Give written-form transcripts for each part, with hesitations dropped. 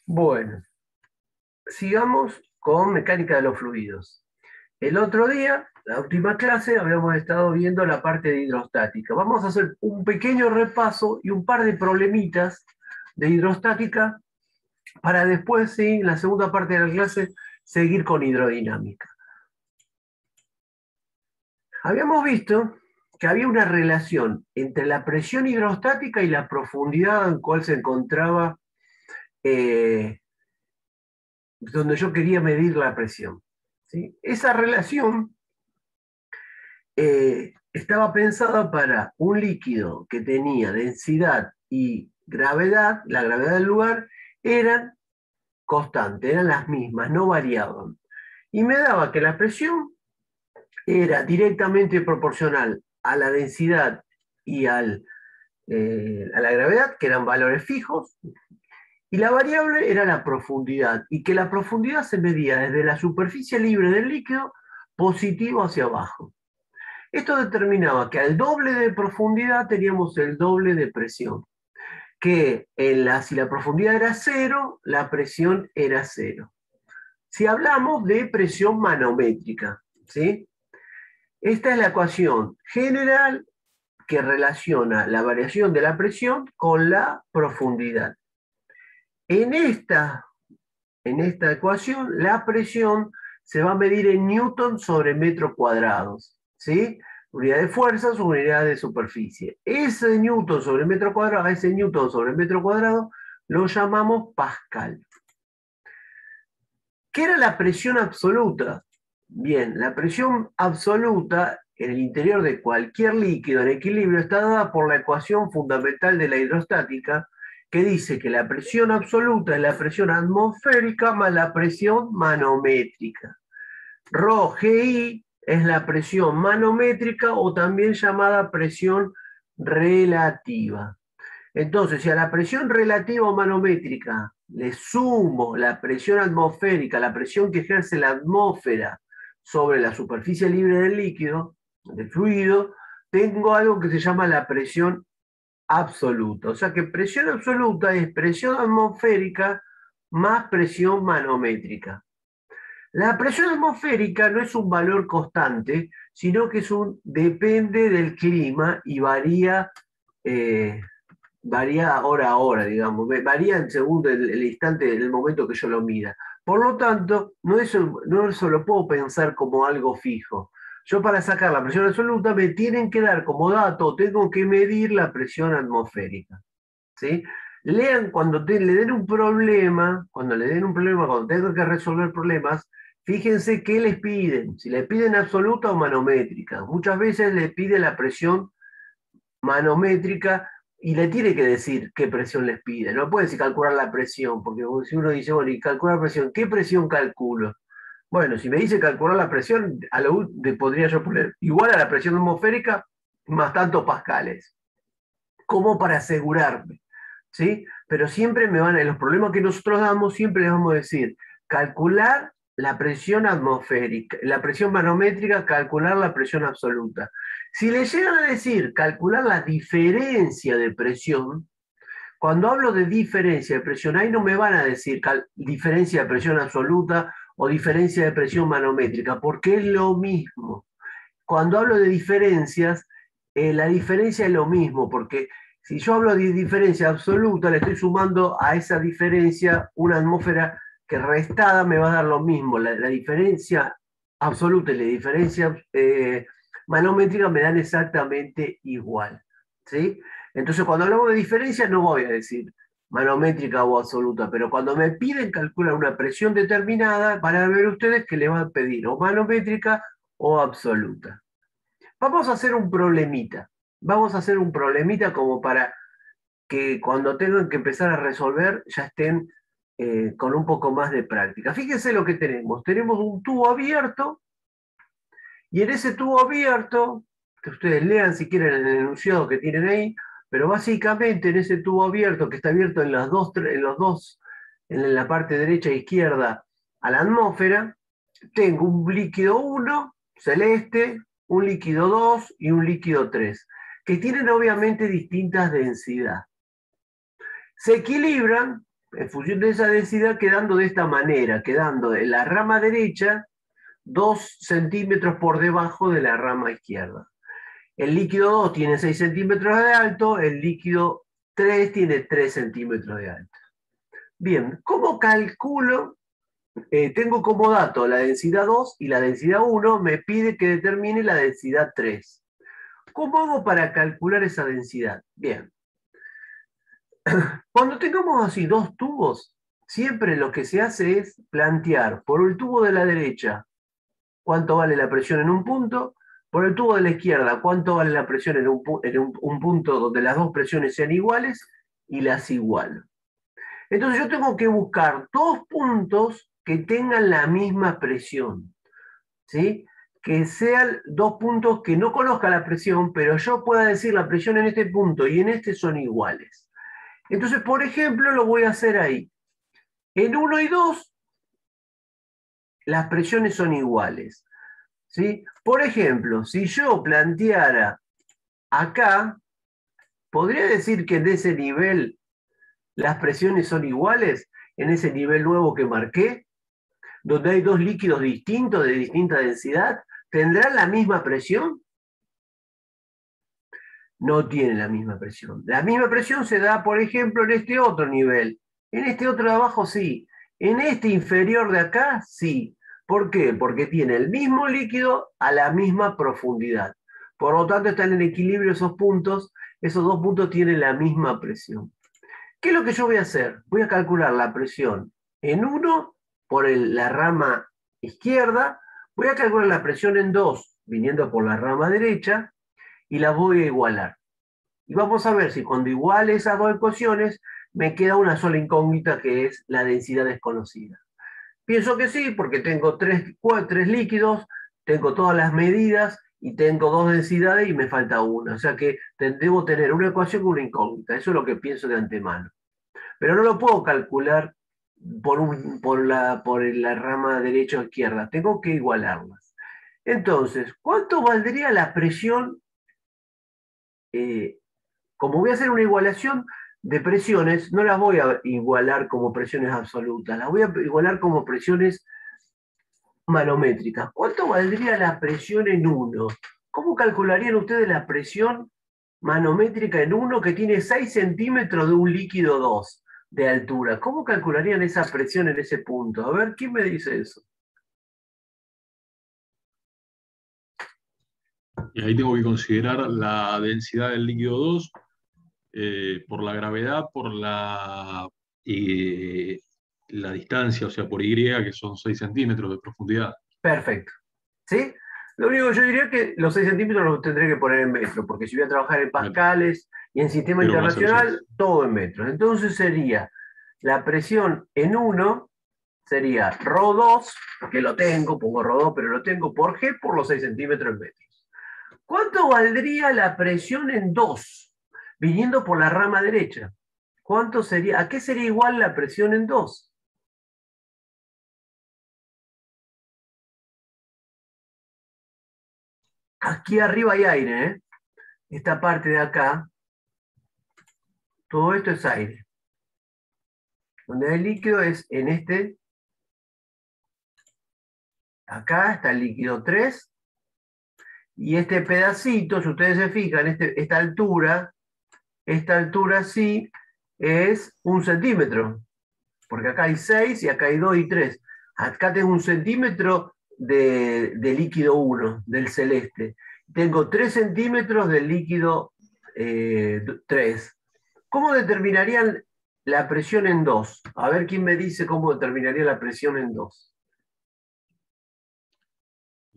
Bueno, sigamos con mecánica de los fluidos. El otro día, la última clase, habíamos estado viendo la parte de hidrostática. Vamos a hacer un pequeño repaso y un par de problemitas de hidrostática para después, sí, en la segunda parte de la clase, seguir con hidrodinámica. Habíamos visto que había una relación entre la presión hidrostática y la profundidad en cual se encontraba eh, donde yo quería medir la presión. ¿Sí? Esa relación estaba pensada para un líquido que tenía densidad y gravedad, la gravedad del lugar, eran constantes, eran las mismas, no variaban. Y me daba que la presión era directamente proporcional a la densidad y a la gravedad, que eran valores fijos, y la variable era la profundidad, y que la profundidad se medía desde la superficie libre del líquido positivo hacia abajo. Esto determinaba que al doble de profundidad teníamos el doble de presión, que si la profundidad era cero, la presión era cero. Si hablamos de presión manométrica, ¿sí? Esta es la ecuación general que relaciona la variación de la presión con la profundidad. En esta ecuación, la presión se va a medir en newton sobre metro cuadrados, ¿sí? Unidad de fuerza sobre unidad de superficie. Ese newton sobre metro cuadrado, ese newton sobre metro cuadrado, lo llamamos pascal. ¿Qué era la presión absoluta? Bien, la presión absoluta en el interior de cualquier líquido en equilibrio está dada por la ecuación fundamental de la hidrostática, que dice que la presión absoluta es la presión atmosférica más la presión manométrica. ρGI es la presión manométrica o también llamada presión relativa. Entonces, si a la presión relativa o manométrica le sumo la presión atmosférica, la presión que ejerce la atmósfera sobre la superficie libre del líquido, del fluido, tengo algo que se llama la presión absoluta. O sea que presión absoluta es presión atmosférica más presión manométrica. La presión atmosférica no es un valor constante, sino que depende del clima y varía hora a hora, digamos, varía en segundo el instante, el momento que yo lo mida. Por lo tanto, no eso lo puedo pensar como algo fijo. Yo para sacar la presión absoluta me tienen que dar como dato, tengo que medir la presión atmosférica. ¿Sí? Lean cuando le den un problema, cuando tengan que resolver problemas, fíjense qué les piden, si le piden absoluta o manométrica. Muchas veces les pide la presión manométrica y le tiene que decir qué presión les pide. No puede decir calcular la presión, porque si uno dice, bueno, y calcular la presión, ¿qué presión calculo? Bueno, si me dice calcular la presión, podría yo poner igual a la presión atmosférica más tantos pascales, como para asegurarme. ¿Sí? Pero siempre en los problemas que nosotros damos, siempre les vamos a decir, calcular la presión atmosférica, la presión manométrica, calcular la presión absoluta. Si le llegan a decir calcular la diferencia de presión, cuando hablo de diferencia de presión, ahí no me van a decir diferencia de presión absoluta o diferencia de presión manométrica, porque es lo mismo. Cuando hablo de diferencias, la diferencia es lo mismo, porque si yo hablo de diferencia absoluta, le estoy sumando a esa diferencia una atmósfera que restada me va a dar lo mismo. La diferencia absoluta y la diferencia manométrica me dan exactamente igual. ¿Sí? Entonces, cuando hablamos de diferencia, no voy a decir manométrica o absoluta, pero cuando me piden calcular una presión determinada, van a ver ustedes que le van a pedir o manométrica o absoluta. Vamos a hacer un problemita. Vamos a hacer un problemita como para que cuando tengan que empezar a resolver ya estén con un poco más de práctica. Fíjense lo que tenemos. Tenemos un tubo abierto y en ese tubo abierto, que ustedes lean si quieren el enunciado que tienen ahí, pero básicamente en ese tubo abierto que está abierto en en la parte derecha e izquierda a la atmósfera, tengo un líquido 1, celeste, un líquido 2 y un líquido 3, que tienen obviamente distintas densidades. Se equilibran en función de esa densidad, quedando de esta manera, quedando en la rama derecha 2 centímetros por debajo de la rama izquierda. El líquido 2 tiene 6 centímetros de alto, el líquido 3 tiene 3 centímetros de alto. Bien, ¿cómo calculo? Tengo como dato la densidad 2 y la densidad 1, me pide que determine la densidad 3. ¿Cómo hago para calcular esa densidad? Bien, cuando tengamos así dos tubos, siempre lo que se hace es plantear por el tubo de la derecha cuánto vale la presión en un punto, por el tubo de la izquierda cuánto vale la presión en un punto donde las dos presiones sean iguales y las igualo. Entonces yo tengo que buscar dos puntos que tengan la misma presión, ¿sí? Que sean dos puntos que no conozca la presión, pero yo pueda decir la presión en este punto y en este son iguales. Entonces, por ejemplo, lo voy a hacer ahí. En 1 y 2, las presiones son iguales, ¿sí? Por ejemplo, si yo planteara acá, ¿podría decir que en ese nivel las presiones son iguales? En ese nivel nuevo que marqué, donde hay dos líquidos distintos de distinta densidad, ¿tendrán la misma presión? No tienen la misma presión. La misma presión se da, por ejemplo, en este otro nivel. En este otro de abajo sí. En este inferior de acá sí. ¿Por qué? Porque tiene el mismo líquido a la misma profundidad. Por lo tanto, están en equilibrio esos puntos. Esos dos puntos tienen la misma presión. ¿Qué es lo que yo voy a hacer? Voy a calcular la presión en 1 por la rama izquierda. Voy a calcular la presión en 2 viniendo por la rama derecha y las voy a igualar. Y vamos a ver si cuando iguale esas dos ecuaciones me queda una sola incógnita que es la densidad desconocida. Pienso que sí, porque tengo tres líquidos, tengo todas las medidas y tengo dos densidades y me falta una. O sea que debo tener una ecuación con una incógnita. Eso es lo que pienso de antemano. Pero no lo puedo calcular por la rama derecha o izquierda. Tengo que igualarlas. Entonces, ¿cuánto valdría la presión? Como voy a hacer una igualación de presiones, no las voy a igualar como presiones absolutas, las voy a igualar como presiones manométricas. ¿Cuánto valdría la presión en 1? ¿Cómo calcularían ustedes la presión manométrica en 1 que tiene 6 centímetros de un líquido 2 de altura? ¿Cómo calcularían esa presión en ese punto? A ver, ¿quién me dice eso? Y ahí tengo que considerar la densidad del líquido 2 por la gravedad, por la distancia, o sea, por Y, que son 6 centímetros de profundidad. Perfecto. ¿Sí? Lo único que yo diría es que los 6 centímetros los tendré que poner en metros, porque si voy a trabajar en Claro. pascales y en sistema Pero va a ser internacional, 6. todo en metros. Entonces sería la presión en 1, sería ρ2, que lo tengo, pongo ρ2, pero lo tengo por G por los 6 centímetros en metros. ¿Cuánto valdría la presión en 2, viniendo por la rama derecha? ¿Cuánto sería? ¿A qué sería igual la presión en 2? Aquí arriba hay aire, ¿eh? Esta parte de acá, todo esto es aire. Donde hay líquido es en este, acá está el líquido 3, y este pedacito, si ustedes se fijan, esta altura sí es 1 centímetro, porque acá hay 6 y acá hay 2 y 3. Acá tengo 1 centímetro de líquido 1, del celeste. Tengo 3 centímetros del líquido 3. ¿Cómo determinarían la presión en 2? A ver quién me dice cómo determinaría la presión en 2.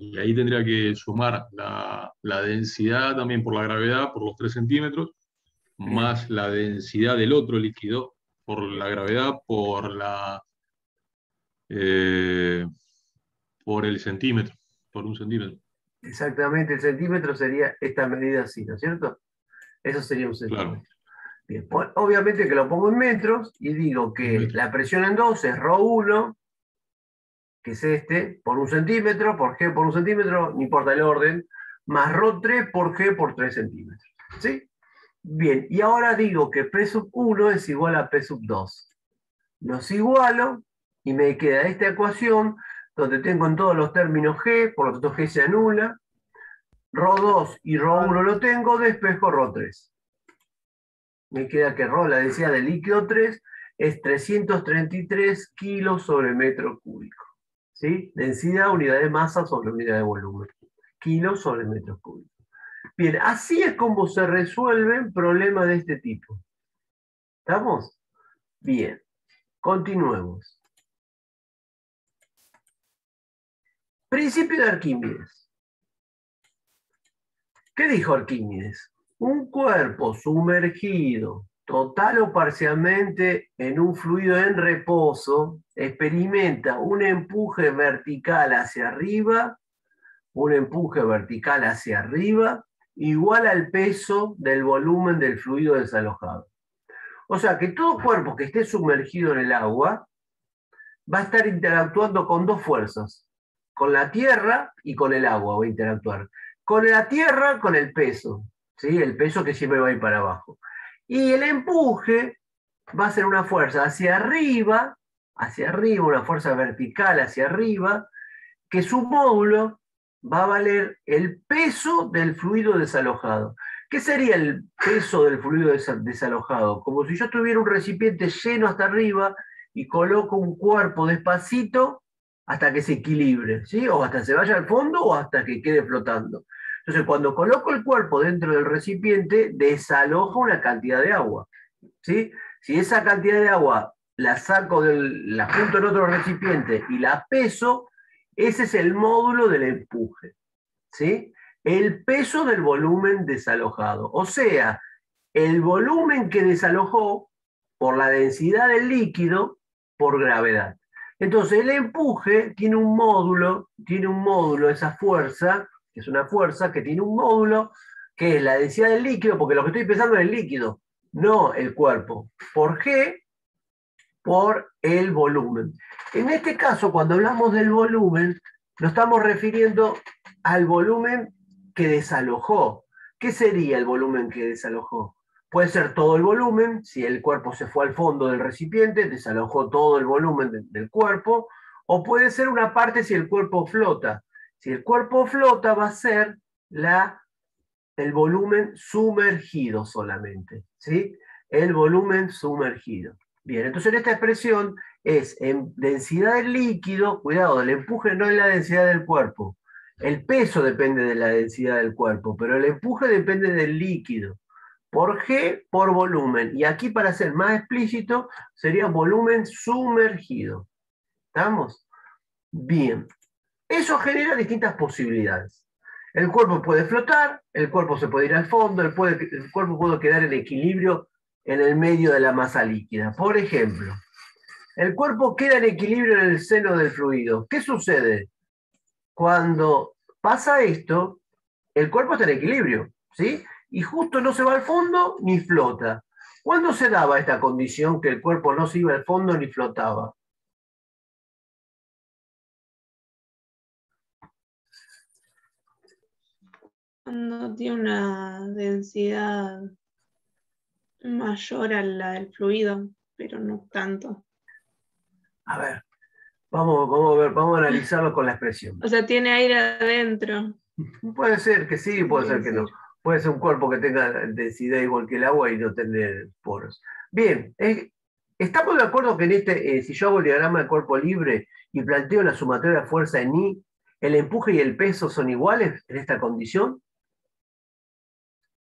Y ahí tendría que sumar la densidad también por la gravedad, por los 3 centímetros, Bien, más la densidad del otro líquido por la gravedad, eh, por el centímetro, por 1 centímetro. exactamente, el centímetro sería esta medida así, ¿no es cierto? Eso sería 1 Claro, centímetro. Bien, pues, obviamente que lo pongo en metros y digo en que metros. la presión en 2 es ρ1, que es este, por 1 centímetro, por G por 1 centímetro, no importa el orden, más ρ3 por G por 3 centímetros. ¿Sí? Bien, y ahora digo que P sub 1 es igual a P sub 2. los igualo y me queda esta ecuación donde tengo en todos los términos G, por lo tanto G se anula, ρ2 y ρ1 lo tengo, despejo ρ3. Me queda que la densidad del líquido 3 es 333 kilos sobre metro cúbico. ¿Sí? Densidad, unidad de masa sobre unidad de volumen. Kilos sobre metros cúbicos. Bien, así es como se resuelven problemas de este tipo. ¿Estamos? Bien, continuemos. Principio de Arquímedes. ¿Qué dijo Arquímedes? Un cuerpo sumergido total o parcialmente en un fluido en reposo experimenta un empuje vertical hacia arriba, igual al peso del volumen del fluido desalojado. O sea que todo cuerpo que esté sumergido en el agua va a estar interactuando con dos fuerzas, con la tierra y con el agua va a interactuar. Con la tierra, con el peso, ¿sí? El peso que siempre va a ir para abajo. Y el empuje va a ser una fuerza hacia arriba, una fuerza vertical hacia arriba, que su módulo va a valer el peso del fluido desalojado. ¿Qué sería el peso del fluido desalojado? Como si yo tuviera un recipiente lleno hasta arriba y coloco un cuerpo despacito hasta que se equilibre, ¿sí? O hasta se vaya al fondo o hasta que quede flotando. Entonces, cuando coloco el cuerpo dentro del recipiente, desaloja una cantidad de agua, ¿sí? Si esa cantidad de agua la saco, la junto en otro recipiente y la peso, ese es el módulo del empuje, ¿sí? El peso del volumen desalojado. O sea, el volumen que desalojó por la densidad del líquido por gravedad. Entonces, el empuje tiene un módulo, esa fuerza, que es una fuerza que tiene un módulo, que es la densidad del líquido, porque lo que estoy pensando es el líquido, no el cuerpo. Por G, por el volumen. En este caso, cuando hablamos del volumen, nos estamos refiriendo al volumen que desalojó. ¿Qué sería el volumen que desalojó? Puede ser todo el volumen, si el cuerpo se fue al fondo del recipiente, desalojó todo el volumen del cuerpo, o puede ser una parte si el cuerpo flota. Si el cuerpo flota va a ser el volumen sumergido solamente, ¿sí? El volumen sumergido. Bien, entonces en esta expresión es en densidad del líquido, cuidado, el empuje no es la densidad del cuerpo, el peso depende de la densidad del cuerpo, pero el empuje depende del líquido, por G por volumen, y aquí para ser más explícito sería volumen sumergido. ¿Estamos? Bien, eso genera distintas posibilidades. El cuerpo puede flotar, el cuerpo se puede ir al fondo, el cuerpo puede quedar en equilibrio en el medio de la masa líquida. Por ejemplo, el cuerpo queda en equilibrio en el seno del fluido. ¿Qué sucede? Cuando pasa esto, el cuerpo está en equilibrio, ¿sí? Y justo no se va al fondo ni flota. ¿Cuándo se daba esta condición que el cuerpo no se iba al fondo ni flotaba? Cuando tiene una densidad mayor a la del fluido, pero no tanto. A ver, vamos a analizarlo con la expresión. O sea, tiene aire adentro. Puede ser que sí, puede ser que no. Puede ser un cuerpo que tenga densidad igual que el agua y no tener poros. Bien, estamos de acuerdo que en si yo hago el diagrama de cuerpo libre y planteo la sumatoria de fuerza en I, ¿el empuje y el peso son iguales en esta condición?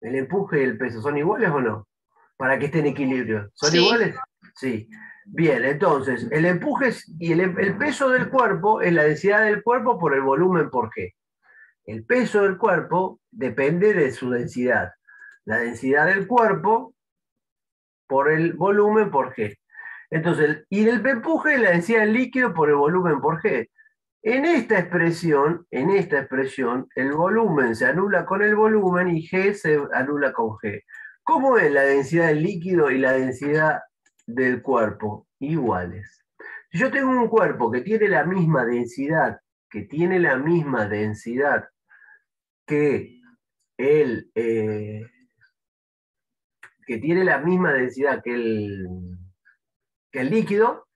¿El empuje y el peso son iguales o no? Para que esté en equilibrio. ¿Son iguales? Sí. Bien, entonces, el empuje y el peso del cuerpo es la densidad del cuerpo por el volumen por G. El peso del cuerpo depende de su densidad. La densidad del cuerpo por el volumen por G. Entonces, y el empuje es la densidad del líquido por el volumen por G. En esta expresión, el volumen se anula con el volumen y G se anula con G. ¿Cómo es la densidad del líquido y la densidad del cuerpo? Iguales. Si yo tengo un cuerpo que tiene la misma densidad, que tiene la misma densidad que el que el líquido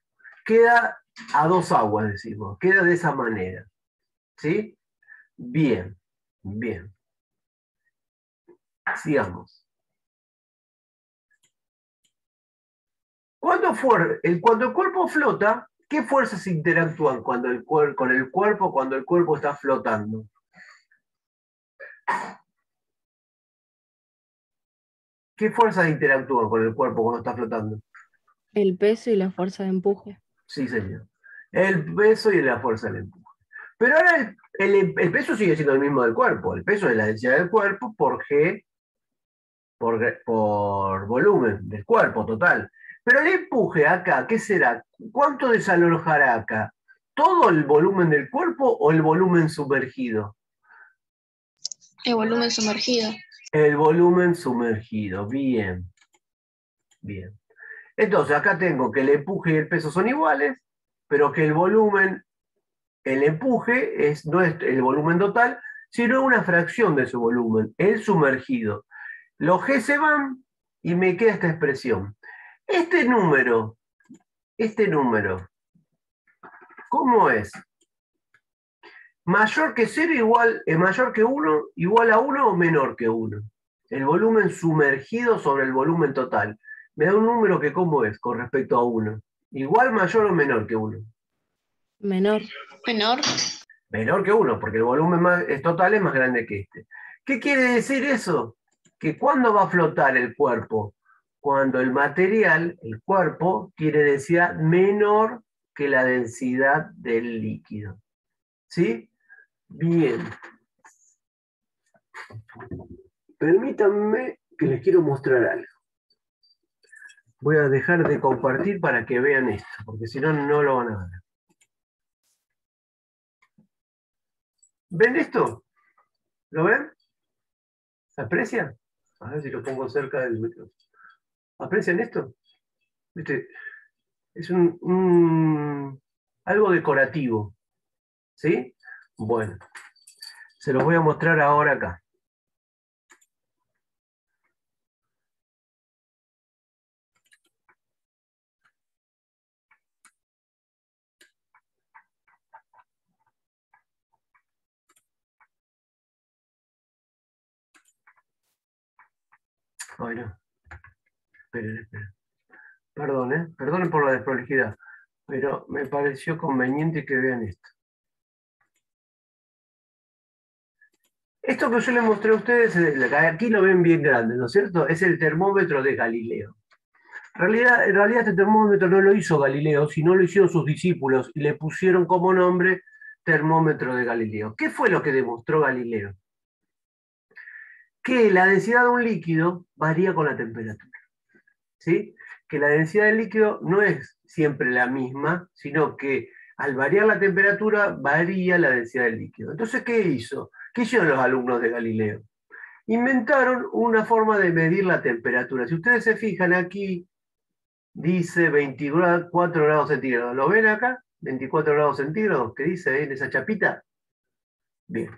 queda a 2 aguas, decimos, queda de esa manera. ¿Sí? Bien, bien. Sigamos. Cuando el cuerpo flota, ¿qué fuerzas interactúan con el cuerpo cuando el cuerpo está flotando? ¿Qué fuerzas interactúan con el cuerpo cuando está flotando? El peso y la fuerza de empuje. Sí, señor. El peso y la fuerza del empuje. Pero ahora el peso sigue siendo el mismo del cuerpo. El peso es la densidad del cuerpo por G, por volumen del cuerpo total. Pero el empuje acá, ¿qué será? ¿Cuánto desalojará acá? ¿Todo el volumen del cuerpo o el volumen sumergido? El volumen sumergido. El volumen sumergido, bien. Bien. Entonces acá tengo que el empuje y el peso son iguales, pero que el volumen, el empuje no es el volumen total, sino una fracción de su volumen, el sumergido. Los G se van y me queda esta expresión. Este número, ¿cómo es? Mayor que 0 mayor que 1, igual a 1 o menor que 1. El volumen sumergido sobre el volumen total. Me da un número que ¿cómo es con respecto a 1? ¿Igual, mayor o menor que 1? Menor. Menor. Menor que 1, porque el volumen total es más grande que este. ¿Qué quiere decir eso? Que ¿cuándo va a flotar el cuerpo? Cuando el material, el cuerpo, tiene densidad menor que la densidad del líquido. ¿Sí? Bien. Permítanme que les quiero mostrar algo. Voy a dejar de compartir para que vean esto, porque si no, no lo van a ver. ¿Ven esto? ¿Lo ven? ¿Se aprecia? A ver si lo pongo cerca del micrófono. ¿Aprecian esto? ¿Viste? Es algo decorativo. ¿Sí? Bueno, se los voy a mostrar ahora acá. Ay, no. Esperen. Perdonen por la desprolijidad, pero me pareció conveniente que vean esto. Esto que yo les mostré a ustedes, aquí lo ven bien grande, ¿no es cierto? Es el termómetro de Galileo. En realidad este termómetro no lo hizo Galileo, sino lo hicieron sus discípulos y le pusieron como nombre termómetro de Galileo. ¿Qué fue lo que demostró Galileo? Que la densidad de un líquido varía con la temperatura. ¿Sí? Que la densidad del líquido no es siempre la misma, sino que al variar la temperatura varía la densidad del líquido. Entonces, ¿qué hizo? ¿Qué hicieron los alumnos de Galileo? Inventaron una forma de medir la temperatura. Si ustedes se fijan aquí, dice 24 grados centígrados. ¿Lo ven acá? 24 grados centígrados, ¿qué dice en esa chapita? Bien.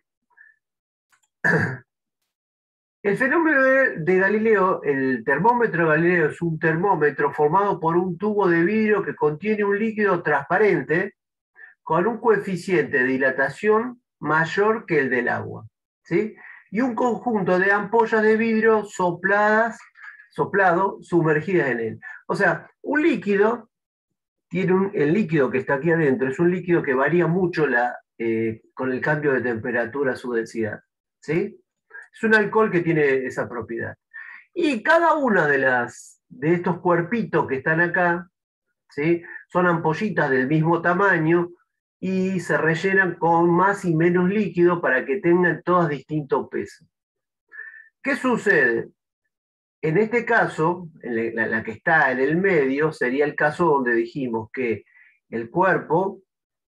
El fenómeno de Galileo, el termómetro de Galileo es un termómetro formado por un tubo de vidrio que contiene un líquido transparente con un coeficiente de dilatación mayor que el del agua, ¿sí? Y un conjunto de ampollas de vidrio soplado, sumergidas en él. O sea, un líquido, el líquido que está aquí adentro es un líquido que varía mucho con el cambio de temperatura, su densidad, ¿sí? Es un alcohol que tiene esa propiedad. Y cada una de estos cuerpitos que están acá, ¿sí? Son ampollitas del mismo tamaño y se rellenan con más y menos líquido para que tengan todas distinto peso. ¿Qué sucede? En este caso, la que está en el medio, sería el caso donde dijimos que el cuerpo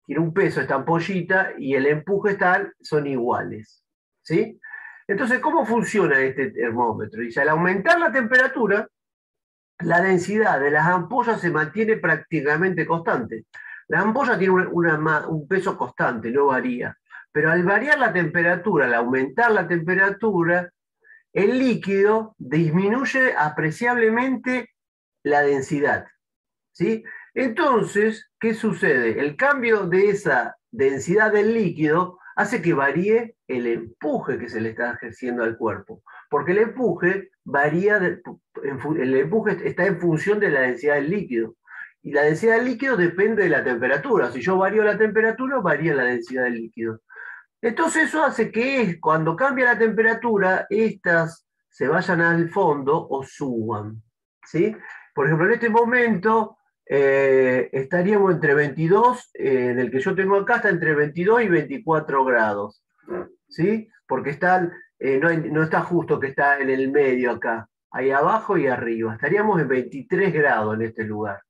tiene un peso, esta ampollita, y el empuje son iguales, ¿sí? Entonces, ¿cómo funciona este termómetro? Dice, al aumentar la temperatura, la densidad de las ampollas se mantiene prácticamente constante. La ampolla tiene un peso constante, no varía. Pero al variar la temperatura, al aumentar la temperatura, el líquido disminuye apreciablemente la densidad. ¿sí? Entonces, ¿qué sucede? El cambio de esa densidad del líquido hace que varíe el empuje que se le está ejerciendo al cuerpo, porque el empuje varía, el empuje está en función de la densidad del líquido, y la densidad del líquido depende de la temperatura. Si yo varío la temperatura, varía la densidad del líquido. Entonces eso hace que cuando cambia la temperatura, estas se vayan al fondo o suban, ¿sí? Por ejemplo, en este momento estaríamos entre 22, en el que yo tengo acá está entre 22 y 24 grados, ¿sí? Porque no está justo que está en el medio acá, ahí abajo y arriba. Estaríamos en 23 grados en este lugar,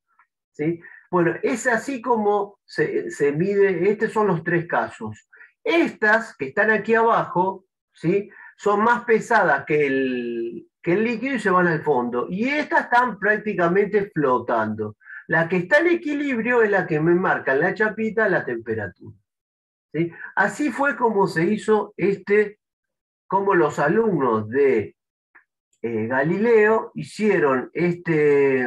¿sí? Bueno, es así como se mide, estos son los tres casos. Estas que están aquí abajo, ¿sí? Son más pesadas que el líquido y se van al fondo. Y estas están prácticamente flotando. La que está en equilibrio es la que me marca en la chapita la temperatura, ¿sí? Así fue como se hizo como los alumnos de Galileo hicieron este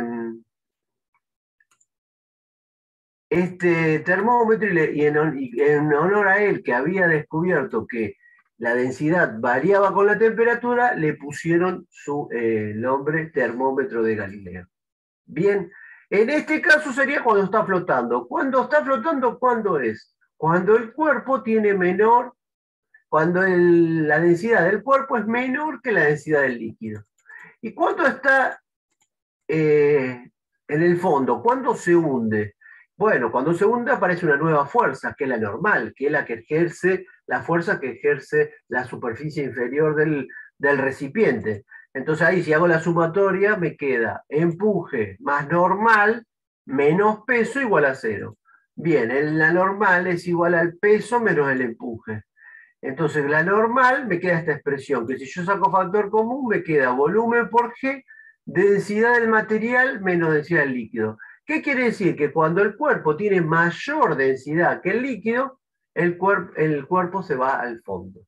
termómetro y en honor a él, que había descubierto que la densidad variaba con la temperatura, le pusieron su nombre termómetro de Galileo. Bien, en este caso sería cuando está flotando. Cuando está flotando, ¿cuándo es? Cuando el cuerpo tiene cuando la densidad del cuerpo es menor que la densidad del líquido. ¿Y cuándo está en el fondo? ¿Cuándo se hunde? Bueno, cuando se hunde aparece una nueva fuerza, que es la normal, que es la fuerza que ejerce la superficie inferior del recipiente. Entonces ahí, si hago la sumatoria, me queda empuje más normal menos peso igual a 0. Bien, la normal es igual al peso menos el empuje. Entonces la normal me queda esta expresión, que si yo saco factor común me queda volumen por G, densidad del material menos densidad del líquido. ¿Qué quiere decir? Que cuando el cuerpo tiene mayor densidad que el líquido, el cuerpo se va al fondo,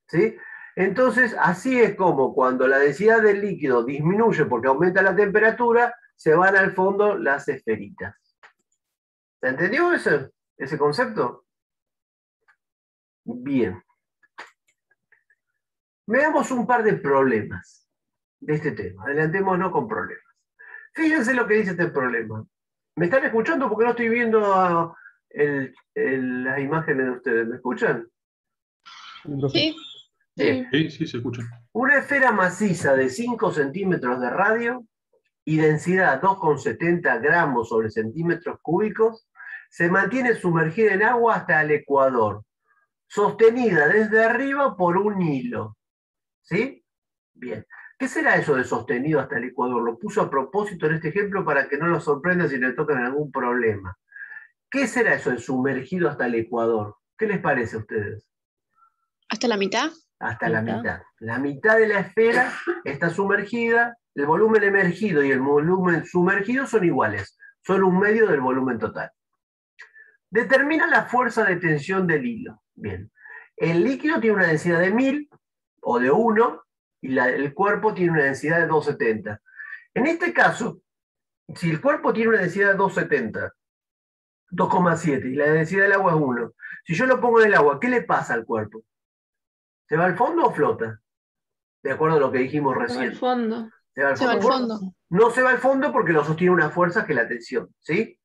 ¿sí? Entonces, así es como cuando la densidad del líquido disminuye porque aumenta la temperatura, se van al fondo las esferitas. ¿Se entendió ese concepto? Bien. Veamos un par de problemas de este tema. Adelantémonos con problemas. Fíjense lo que dice este problema. ¿Me están escuchando? Porque no estoy viendo las imágenes de ustedes. ¿Me escuchan? Sí. Bien. Sí, se escucha. Una esfera maciza de 5 centímetros de radio y densidad 2,70 gramos sobre centímetros cúbicos se mantiene sumergida en agua hasta el ecuador, sostenida desde arriba por un hilo. ¿Sí? Bien. ¿Qué será eso de sostenido hasta el ecuador? Lo puso a propósito en este ejemplo para que no lo sorprenda si le tocan algún problema. ¿Qué será eso de sumergido hasta el ecuador? ¿Qué les parece a ustedes? ¿Hasta la mitad? Hasta la mitad. La mitad de la esfera está sumergida, el volumen emergido y el volumen sumergido son iguales, son un medio del volumen total. Determina la fuerza de tensión del hilo. Bien. El líquido tiene una densidad de 1000 o de 1, y el cuerpo tiene una densidad de 270. En este caso, si el cuerpo tiene una densidad de 270, 2,7, y la densidad del agua es 1, si yo lo pongo en el agua, ¿qué le pasa al cuerpo? ¿Se va al fondo o flota? De acuerdo a lo que dijimos Se va recién. al fondo. ¿Se va al Se va al fondo? fondo. No se va al fondo porque lo sostiene una fuerza que es la tensión, ¿sí?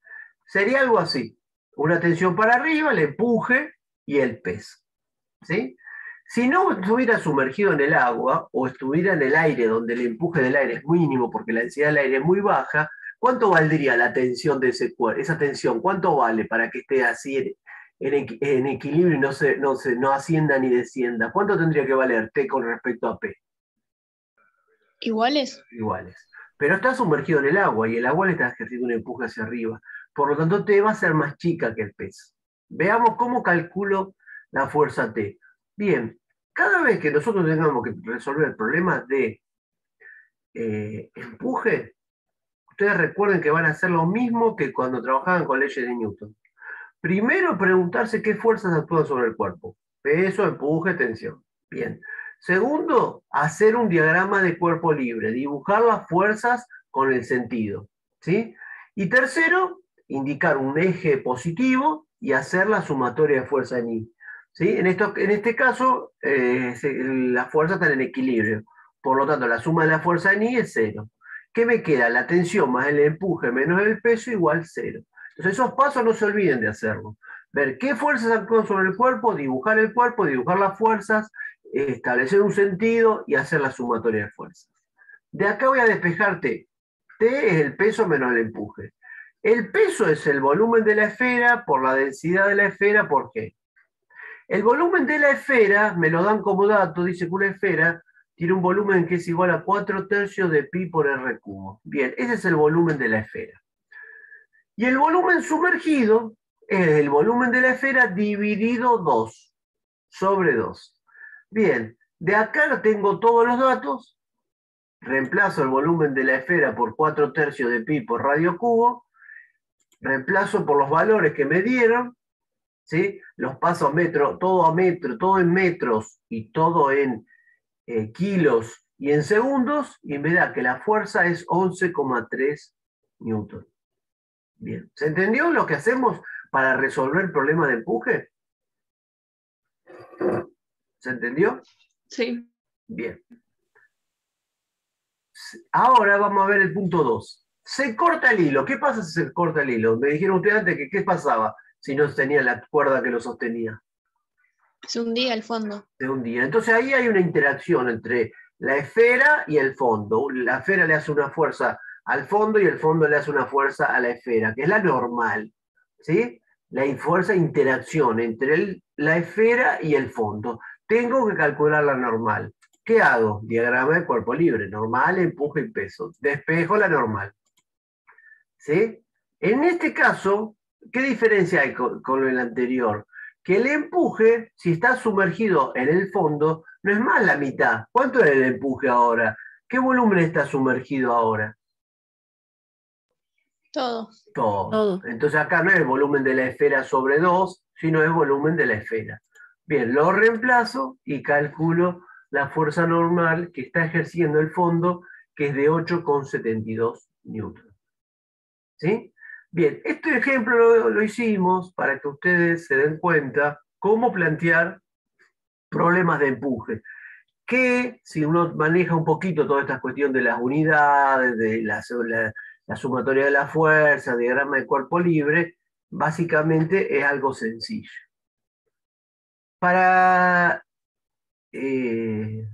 Sería algo así. Una tensión para arriba, el empuje y el peso, ¿sí? Si no estuviera sumergido en el agua o estuviera en el aire, donde el empuje del aire es mínimo porque la densidad del aire es muy baja, ¿cuánto valdría la tensión de esa tensión? ¿Cuánto vale para que esté así en equilibrio y no ascienda ni descienda? ¿Cuánto tendría que valer T con respecto a P? ¿Iguales? Iguales. Pero está sumergido en el agua y el agua le está ejerciendo un empuje hacia arriba. Por lo tanto, T va a ser más chica que el peso. Veamos cómo calculo la fuerza T. Bien, cada vez que nosotros tengamos que resolver problemas de empuje, ustedes recuerden que van a hacer lo mismo que cuando trabajaban con leyes de Newton. Primero, preguntarse qué fuerzas actúan sobre el cuerpo. Peso, empuje, tensión. Bien. Segundo, hacer un diagrama de cuerpo libre, dibujar las fuerzas con el sentido, ¿sí? Y tercero, indicar un eje positivo y hacer la sumatoria de fuerza en I. ¿Sí? En este caso, las fuerzas están en equilibrio. Por lo tanto, la suma de la fuerza en I es 0. ¿Qué me queda? La tensión más el empuje menos el peso igual 0. Entonces esos pasos no se olviden de hacerlo. Ver qué fuerzas actúan sobre el cuerpo, dibujar las fuerzas, establecer un sentido y hacer la sumatoria de fuerzas. De acá voy a despejar T. T es el peso menos el empuje. El peso es el volumen de la esfera por la densidad de la esfera por G. El volumen de la esfera, me lo dan como dato, dice que una esfera tiene un volumen que es igual a 4/3 de pi por r cubo. Bien, ese es el volumen de la esfera. Y el volumen sumergido es el volumen de la esfera dividido 2 sobre 2. Bien, de acá tengo todos los datos, reemplazo el volumen de la esfera por 4/3 de pi por radio cubo, reemplazo por los valores que me dieron, ¿sí? Los paso a metro, todo en metros y todo en kilos y en segundos, y me da que la fuerza es 11,3 newton. Bien, ¿se entendió lo que hacemos para resolver problemas de empuje? ¿Se entendió? Sí. Bien. Ahora vamos a ver el punto 2. Se corta el hilo. ¿Qué pasa si se corta el hilo? Me dijeron ustedes antes que qué pasaba si no tenía la cuerda que lo sostenía. Se hundía el fondo. Se hundía. Entonces ahí hay una interacción entre la esfera y el fondo. La esfera le hace una fuerza al fondo y el fondo le hace una fuerza a la esfera, que es la normal. ¿Sí? La fuerza de interacción entre la esfera y el fondo. Tengo que calcular la normal. ¿Qué hago? Diagrama de cuerpo libre. Normal, empuje y peso. Despejo la normal. ¿Sí? En este caso, ¿qué diferencia hay con el anterior? Que el empuje, si está sumergido en el fondo, no es más la mitad. ¿Cuánto es el empuje ahora? ¿Qué volumen está sumergido ahora? Todo. Todo. Entonces acá no es el volumen de la esfera sobre 2, sino es el volumen de la esfera. Bien, lo reemplazo y calculo la fuerza normal que está ejerciendo el fondo, que es de 8,72 newton. ¿Sí? Bien, este ejemplo lo hicimos para que ustedes se den cuenta cómo plantear problemas de empuje. Que si uno maneja un poquito toda esta cuestión de las unidades, de la sumatoria de la fuerza, diagrama de cuerpo libre, básicamente es algo sencillo. Para que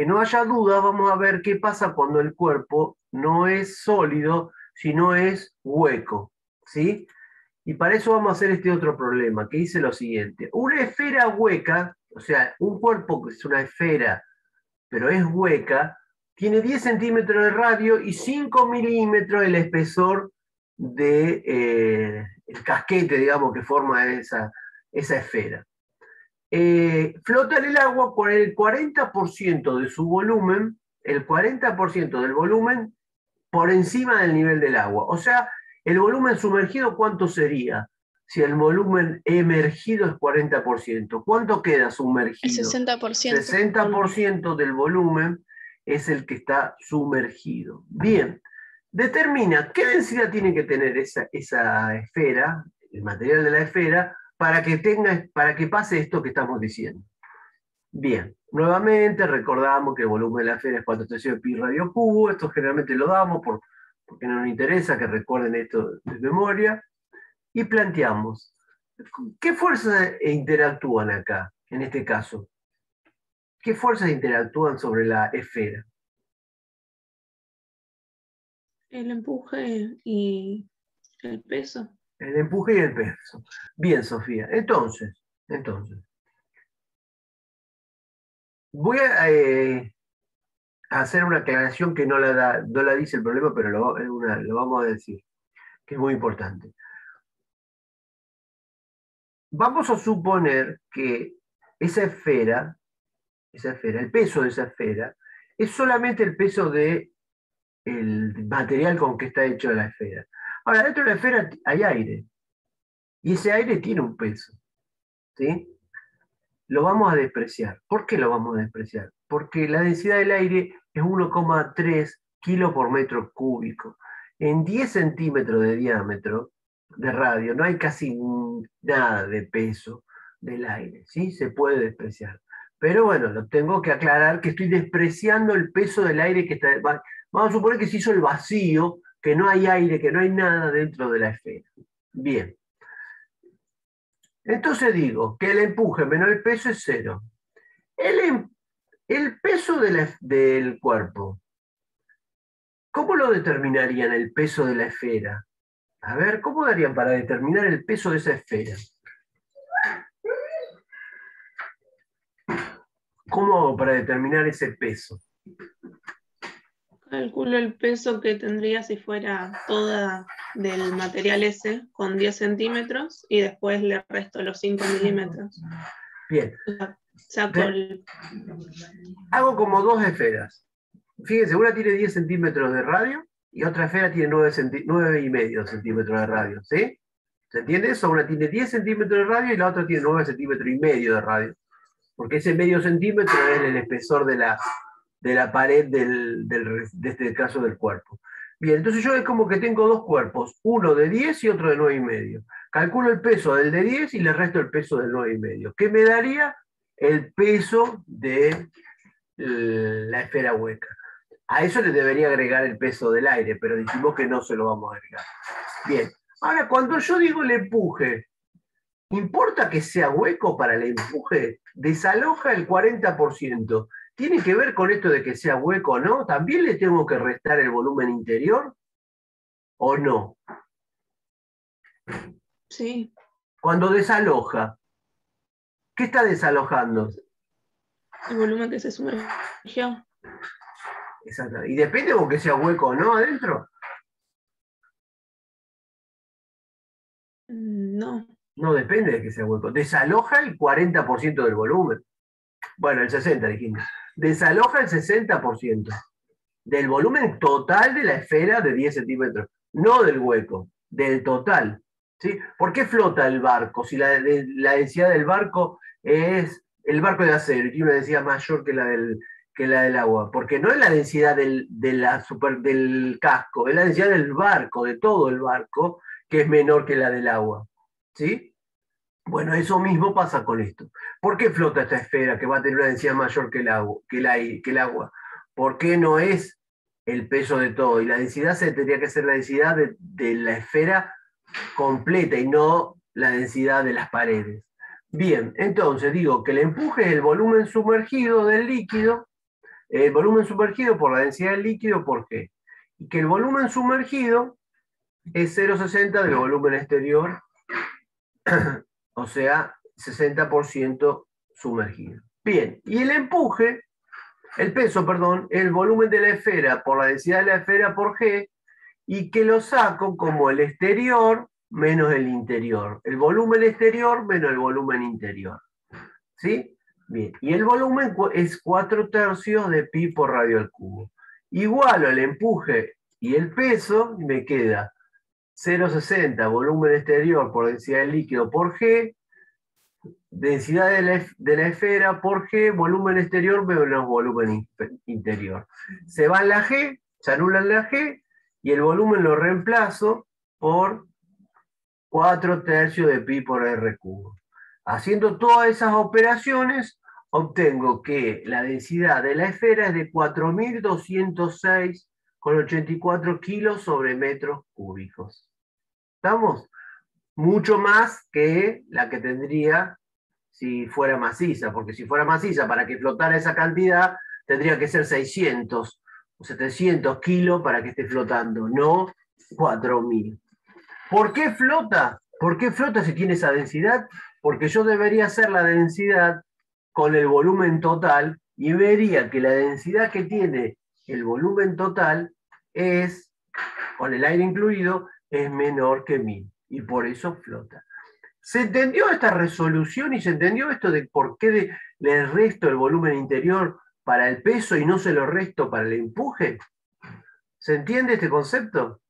no haya duda, vamos a ver qué pasa cuando el cuerpo no es sólido, sino es hueco. ¿Sí? Y para eso vamos a hacer este otro problema, que dice lo siguiente. Una esfera hueca, o sea, un cuerpo que es una esfera, pero es hueca, tiene 10 centímetros de radio y 5 milímetros el espesor del casquete, digamos, que forma esa esfera. Flota en el agua con el 40% de su volumen, el 40% del volumen por encima del nivel del agua. O sea, el volumen sumergido, ¿cuánto sería? Si el volumen emergido es 40%, ¿cuánto queda sumergido? El 60%. 60% del volumen es el que está sumergido. Bien, determina qué densidad tiene que tener esa esfera, el material de la esfera, para que pase esto que estamos diciendo. Bien, nuevamente recordamos que el volumen de la esfera es 4/3 de pi radio cubo. Esto generalmente lo damos porque no nos interesa que recuerden esto de memoria. Y planteamos, ¿qué fuerzas interactúan acá, en este caso? ¿Qué fuerzas interactúan sobre la esfera? El empuje y el peso. El empuje y el peso. Bien, Sofía. Entonces, voy a hacer una aclaración que no la dice el problema, pero lo vamos a decir, que es muy importante. Vamos a suponer que esa esfera, el peso de esa esfera, es solamente el peso del material con que está hecho la esfera. Ahora, dentro de la esfera hay aire, y ese aire tiene un peso. ¿Sí? Lo vamos a despreciar. ¿Por qué lo vamos a despreciar? Porque la densidad del aire es 1,3 kilos por metro cúbico. en 10 centímetros de diámetro de radio, no hay casi nada de peso del aire, ¿sí? Se puede despreciar. Pero bueno, lo tengo que aclarar que estoy despreciando el peso del aire que está... Vamos a suponer que se hizo el vacío, que no hay aire, que no hay nada dentro de la esfera. Bien. Entonces digo que el empuje menos el peso es 0. El peso del cuerpo, ¿cómo lo determinarían el peso de la esfera? A ver, ¿cómo darían para determinar el peso de esa esfera? ¿Cómo hago para determinar ese peso? Calculo el peso que tendría si fuera toda del material ese con 10 centímetros y después le resto los 5 milímetros. Bien. Saco el... Hago como dos esferas. Fíjense, una tiene 10 centímetros de radio y otra esfera tiene 9,5 centímetros de radio. ¿Sí? ¿Se entiende eso? Una tiene 10 centímetros de radio y la otra tiene 9,5 centímetros de radio. Porque ese medio centímetro es el espesor de la pared de este caso del cuerpo. Bien, entonces yo es como que tengo dos cuerpos, uno de 10 y otro de 9,5. Calculo el peso del de 10 y le resto el peso del 9,5. ¿Qué me daría? El peso de la esfera hueca. A eso le debería agregar el peso del aire, pero dijimos que no se lo vamos a agregar. Bien, ahora cuando yo digo el empuje, ¿importa que sea hueco para el empuje? Desaloja el 40%. ¿Tiene que ver con esto de que sea hueco o no? ¿También le tengo que restar el volumen interior? ¿O no? Sí. Cuando desaloja, ¿qué está desalojando? El volumen que se sumergió. Exacto. ¿Y depende con que sea hueco o no adentro? No. No depende de que sea hueco. Desaloja el 40% del volumen. Bueno, el 60% dijimos. Desaloja el 60% del volumen total de la esfera de 10 centímetros. No del hueco, del total. ¿Sí? ¿Por qué flota el barco? Si la densidad del barco es el barco de acero y tiene una densidad mayor que la del agua. Porque no es la densidad del casco, es la densidad del barco, de todo el barco, que es menor que la del agua. ¿Sí? Bueno, eso mismo pasa con esto. ¿Por qué flota esta esfera que va a tener una densidad mayor que el agua? ¿Por qué no es el peso de todo? Y la densidad tendría que ser la densidad de la esfera completa y no la densidad de las paredes. Bien, entonces digo que el empuje es el volumen sumergido del líquido, el volumen sumergido por la densidad del líquido por G. Y que el volumen sumergido es 0,60 del volumen exterior, o sea, 60% sumergido. Bien, y el peso, perdón, el volumen de la esfera por la densidad de la esfera por G, y que lo saco como el exterior menos el interior. El volumen exterior menos el volumen interior. ¿Sí? Bien, y el volumen es 4/3 de pi por radio al cubo. Igual al empuje y el peso, me queda 0,60 volumen exterior por densidad del líquido por G, densidad de la esfera por G, volumen exterior menos volumen interior. Se va la G, se anulan la G, y el volumen lo reemplazo por 4/3 de pi por r cubo. Haciendo todas esas operaciones, obtengo que la densidad de la esfera es de 4.206,84 kilos sobre metros cúbicos. ¿Estamos? Mucho más que la que tendría si fuera maciza, porque si fuera maciza, para que flotara esa cantidad, tendría que ser 600 o 700 kilos para que esté flotando, no 4.000. ¿Por qué flota? ¿Por qué flota si tiene esa densidad? Porque yo debería hacer la densidad con el volumen total y vería que la densidad que tiene el volumen total es, con el aire incluido, es menor que 1.000 y por eso flota. ¿Se entendió esta resolución y se entendió esto de por qué le resto el volumen interior para el peso y no se lo resto para el empuje? ¿Se entiende este concepto?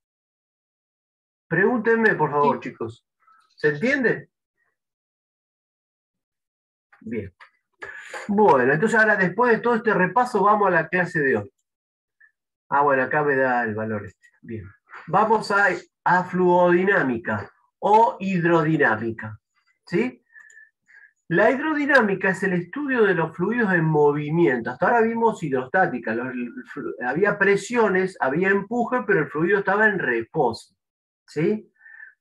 Pregúntenme, por favor, chicos. ¿Se entiende? Bien. Bueno, entonces ahora después de todo este repaso vamos a la clase de hoy. Ah, bueno, acá me da el valor este. Bien. vamos a fluidodinámica o hidrodinámica, ¿sí? La hidrodinámica es el estudio de los fluidos en movimiento. Hasta ahora vimos hidrostática. Había presiones, había empuje, pero el fluido estaba en reposo, ¿sí?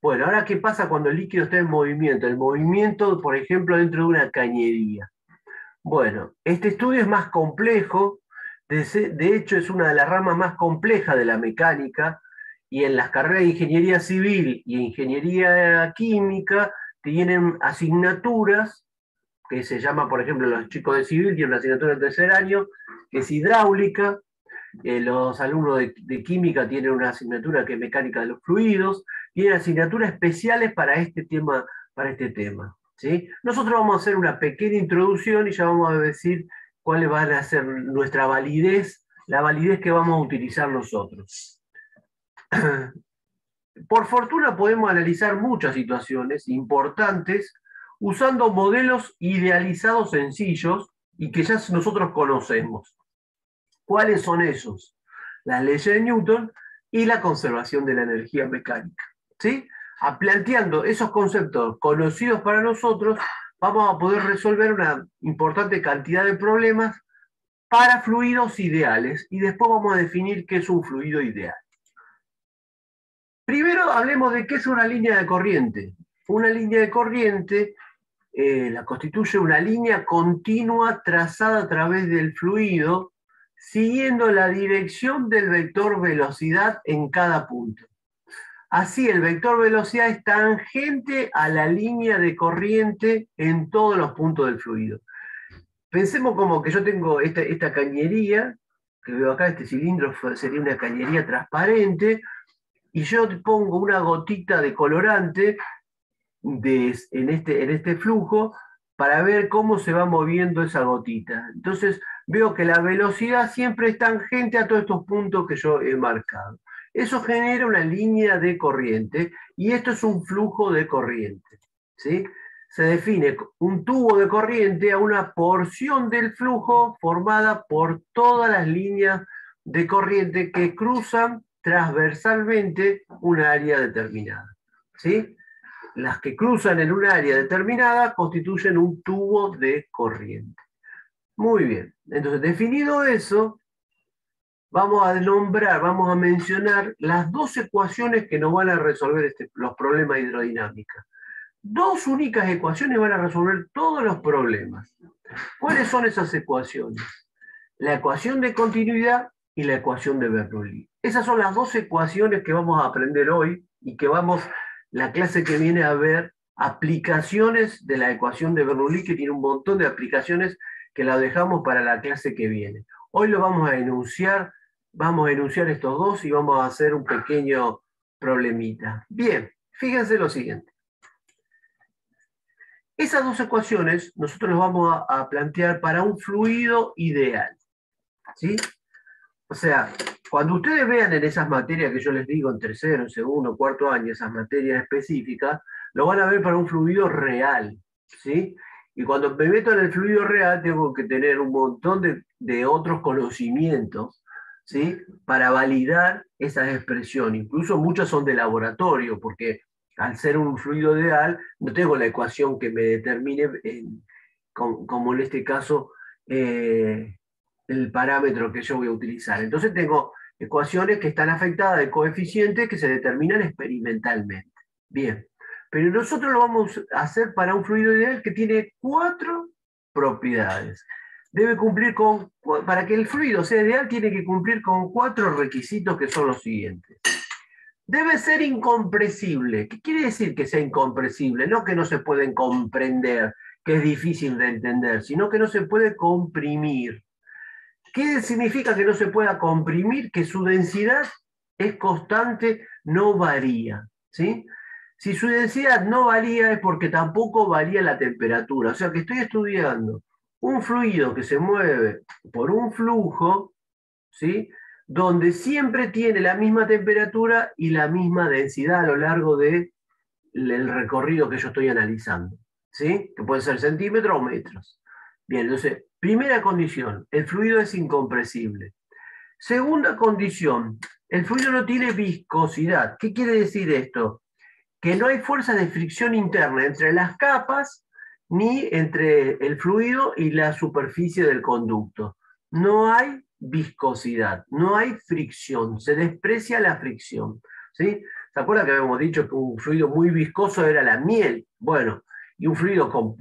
Bueno, ahora, ¿qué pasa cuando el líquido está en movimiento? El movimiento, por ejemplo, dentro de una cañería. Bueno, este estudio es más complejo. De hecho, es una de las ramas más complejas de la mecánica. Y en las carreras de ingeniería civil y ingeniería química tienen asignaturas que se llama, por ejemplo, los chicos de civil tienen una asignatura de tercer año, que es hidráulica. Los alumnos de química tienen una asignatura que es mecánica de los fluidos, tienen asignaturas especiales para este tema, ¿sí? Nosotros vamos a hacer una pequeña introducción y ya vamos a decir cuáles van a ser nuestra validez, la validez que vamos a utilizar nosotros. Por fortuna podemos analizar muchas situaciones importantes usando modelos idealizados sencillos y que ya nosotros conocemos. ¿Cuáles son esos? Las leyes de Newton y la conservación de la energía mecánica, ¿sí? Planteando esos conceptos conocidos para nosotros, vamos a poder resolver una importante cantidad de problemas para fluidos ideales, y después vamos a definir qué es un fluido ideal. Primero hablemos de qué es una línea de corriente. Una línea de corriente la constituye una línea continua trazada a través del fluido, siguiendo la dirección del vector velocidad en cada punto. Así, el vector velocidad es tangente a la línea de corriente en todos los puntos del fluido. Pensemos como que yo tengo esta cañería, que veo acá, este cilindro sería una cañería transparente, y yo pongo una gotita de colorante en este flujo para ver cómo se va moviendo esa gotita. Entonces veo que la velocidad siempre es tangente a todos estos puntos que yo he marcado. Eso genera una línea de corriente, y esto es un flujo de corriente, ¿sí? Se define un tubo de corriente a una porción del flujo formada por todas las líneas de corriente que cruzan transversalmente un área determinada, ¿sí? Las que cruzan en un área determinada constituyen un tubo de corriente. Muy bien, entonces definido eso, vamos a mencionar las dos ecuaciones que nos van a resolver los problemas de hidrodinámica. Dos únicas ecuaciones van a resolver todos los problemas. ¿Cuáles son esas ecuaciones? La ecuación de continuidad y la ecuación de Bernoulli. Esas son las dos ecuaciones que vamos a aprender hoy, y que la clase que viene a ver aplicaciones de la ecuación de Bernoulli, que tiene un montón de aplicaciones que la dejamos para la clase que viene. Hoy lo vamos a enunciar estos dos y vamos a hacer un pequeño problemita. Bien, fíjense lo siguiente. Esas dos ecuaciones nosotros las vamos a plantear para un fluido ideal, ¿sí? O sea, cuando ustedes vean en esas materias que yo les digo, en tercero, en segundo, cuarto año, esas materias específicas, lo van a ver para un fluido real, ¿sí? Y cuando me meto en el fluido real, tengo que tener un montón de otros conocimientos, ¿sí? Para validar esas expresiones. Incluso muchas son de laboratorio, porque al ser un fluido ideal, no tengo la ecuación que me determine, como en este caso, el parámetro que yo voy a utilizar. Entonces tengo ecuaciones que están afectadas de coeficientes que se determinan experimentalmente. Bien, pero nosotros lo vamos a hacer para un fluido ideal que tiene 4 propiedades. Para que el fluido sea ideal, tiene que cumplir con 4 requisitos, que son los siguientes. Debe ser incompresible. ¿Qué quiere decir que sea incompresible? No que no se pueden comprender, que es difícil de entender, sino que no se puede comprimir. ¿Qué significa que no se pueda comprimir? Que su densidad es constante, no varía, ¿sí? Si su densidad no varía es porque tampoco varía la temperatura. O sea que estoy estudiando un fluido que se mueve por un flujo, ¿sí? Donde siempre tiene la misma temperatura y la misma densidad a lo largo del recorrido que yo estoy analizando, ¿sí? Que puede ser centímetros o metros. Bien, entonces, primera condición, el fluido es incompresible. Segunda condición, el fluido no tiene viscosidad. ¿Qué quiere decir esto? Que no hay fuerza de fricción interna entre las capas ni entre el fluido y la superficie del conducto. No hay viscosidad, no hay fricción, se desprecia la fricción. ¿Sí? ¿Se acuerdan que habíamos dicho que un fluido muy viscoso era la miel? Bueno, y un fluido con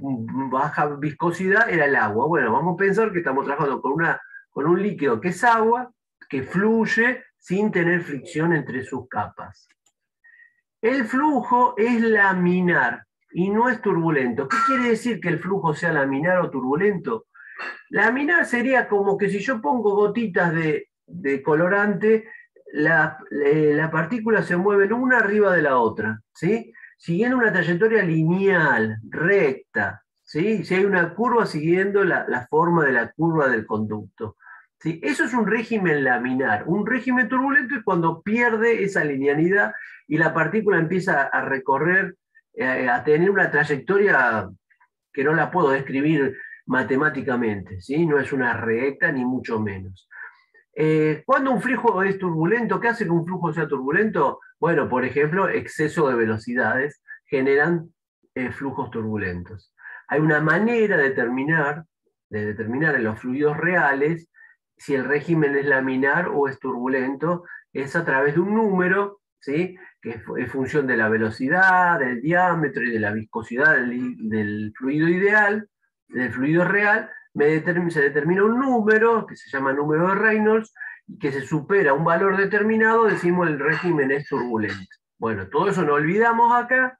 baja viscosidad era el agua. Bueno, vamos a pensar que estamos trabajando con un líquido que es agua, que fluye sin tener fricción entre sus capas. El flujo es laminar y no es turbulento. ¿Qué quiere decir que el flujo sea laminar o turbulento? Laminar sería como que si yo pongo gotitas de colorante, la partícula se mueve una arriba de la otra, ¿sí? Siguiendo una trayectoria lineal, recta, ¿sí? Si hay una curva siguiendo la forma de la curva del conducto. ¿Sí? Eso es un régimen laminar. Un régimen turbulento es cuando pierde esa linealidad y la partícula empieza a recorrer, a tener una trayectoria que no la puedo describir matemáticamente, ¿sí? No es una recta ni mucho menos. ¿Cuándo un flujo es turbulento? ¿Qué hace que un flujo sea turbulento? Bueno, por ejemplo, exceso de velocidades generan flujos turbulentos. Hay una manera de determinar en los fluidos reales si el régimen es laminar o es turbulento, es a través de un número, ¿sí? Que es función de la velocidad, del diámetro y de la viscosidad del fluido ideal, del fluido real. Se determina un número, que se llama número de Reynolds, y que se supera un valor determinado, decimos el régimen es turbulento. Bueno, todo eso no olvidamos acá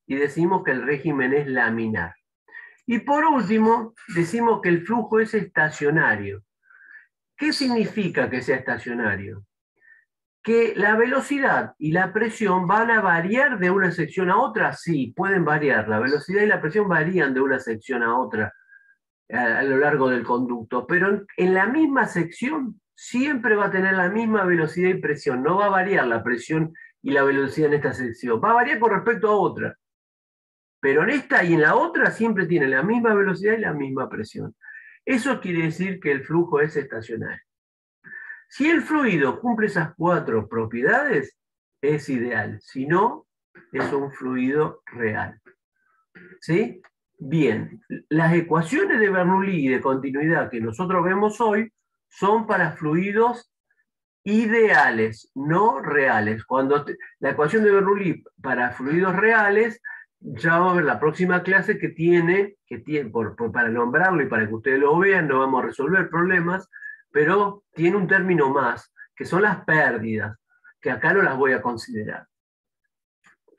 y decimos que el régimen es laminar. Y por último, decimos que el flujo es estacionario. ¿Qué significa que sea estacionario? Que la velocidad y la presión van a variar de una sección a otra. Sí, pueden variar. La velocidad y la presión varían de una sección a otra a lo largo del conducto, pero en la misma sección siempre va a tener la misma velocidad y presión. No va a variar la presión y la velocidad en esta sección. Va a variar con respecto a otra. Pero en esta y en la otra siempre tiene la misma velocidad y la misma presión. Eso quiere decir que el flujo es estacionario. Si el fluido cumple esas 4 propiedades, es ideal. Si no, es un fluido real. ¿Sí? Bien, las ecuaciones de Bernoulli y de continuidad que nosotros vemos hoy son para fluidos ideales, no reales. La ecuación de Bernoulli para fluidos reales, ya vamos a ver la próxima clase que tiene para nombrarlo y para que ustedes lo vean, no vamos a resolver problemas, pero tiene un término más, que son las pérdidas, que acá no las voy a considerar.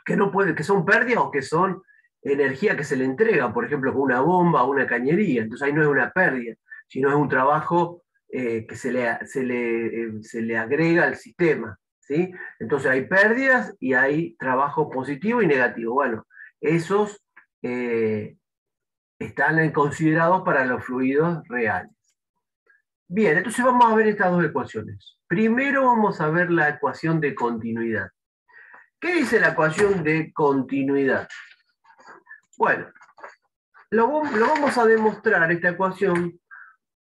Que son pérdidas o que son energía que se le entrega, por ejemplo, con una bomba o una cañería. Entonces ahí no es una pérdida, sino es un trabajo que se le agrega al sistema. ¿Sí? Entonces hay pérdidas y hay trabajo positivo y negativo. Bueno, esos están considerados para los fluidos reales. Bien, entonces vamos a ver estas 2 ecuaciones. Primero vamos a ver la ecuación de continuidad. ¿Qué dice la ecuación de continuidad? Bueno, lo vamos a demostrar, esta ecuación,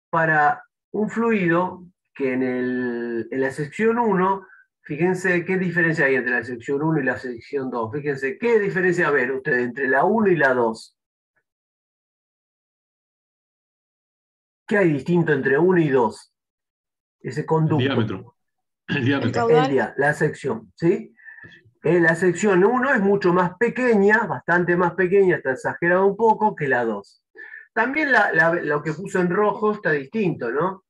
para un fluido que en la sección 1, fíjense qué diferencia hay entre la sección 1 y la sección 2. Fíjense qué diferencia ven ustedes entre la 1 y la 2. ¿Qué hay distinto entre 1 y 2? Ese conducto. El diámetro. El caudal. La sección, ¿sí? La sección 1 es mucho más pequeña, bastante más pequeña, está exagerado un poco, que la 2. También lo que puso en rojo está distinto, ¿no?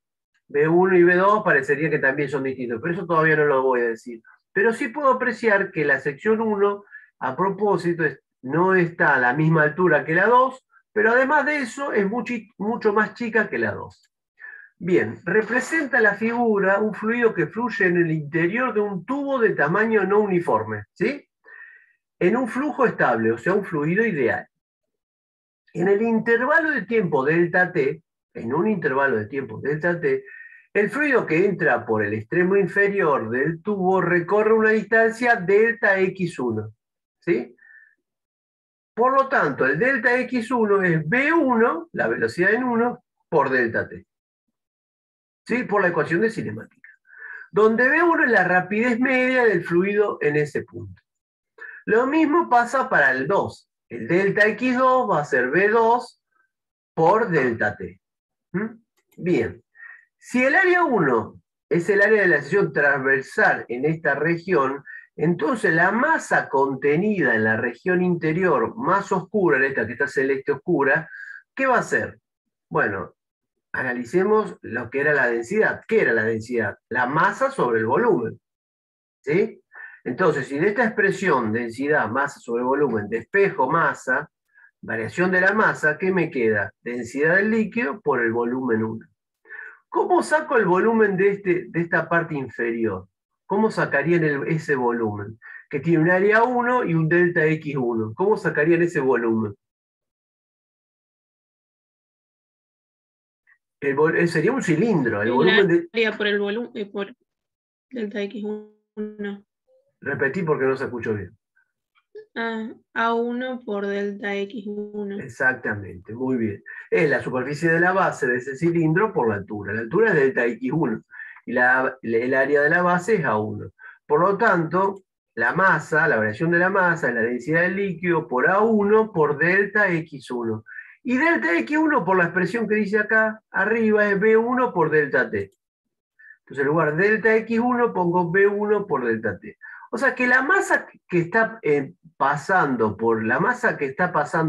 B1 y B2 parecería que también son distintos, pero eso todavía no lo voy a decir. Pero sí puedo apreciar que la sección 1, a propósito, no está a la misma altura que la 2, pero además de eso es mucho más chica que la 2. Bien, representa la figura un fluido que fluye en el interior de un tubo de tamaño no uniforme, ¿sí? En un flujo estable, o sea, un fluido ideal. En el intervalo de tiempo delta t, en un intervalo de tiempo delta t, el fluido que entra por el extremo inferior del tubo recorre una distancia delta x1, ¿sí? Por lo tanto, el delta x1 es v1, la velocidad en 1, por delta t. ¿Sí? Por la ecuación de cinemática. donde V1 es la rapidez media del fluido en ese punto. Lo mismo pasa para el 2. El delta X2 va a ser V2 por delta T. Bien. Si el área 1 es el área de la sección transversal en esta región, entonces la masa contenida en la región interior más oscura, en esta que está celeste oscura, ¿qué va a ser? Bueno, analicemos lo que era la densidad. ¿Qué era la densidad? La masa sobre el volumen. ¿Sí? Entonces, si de esta expresión, densidad, masa sobre volumen, despejo, masa, variación de la masa, ¿qué me queda? Densidad del líquido por el volumen 1. ¿Cómo saco el volumen de esta parte inferior? ¿Cómo sacarían ese volumen? Que tiene un área 1 y un delta X1. ¿Cómo sacarían ese volumen? Sería un cilindro. El volumen de... área por el volumen y por delta X1. Repetí porque no se escuchó bien. A1 por delta X1. Exactamente, muy bien. Es la superficie de la base de ese cilindro por la altura. La altura es delta X1 y el área de la base es A1. Por lo tanto, la masa, la variación de la masa es la densidad del líquido por A1 por delta X1. Y delta X1 por la expresión que dice acá arriba es B1 por delta T. Entonces en lugar de delta X1 pongo B1 por delta T. O sea que la masa que está pasando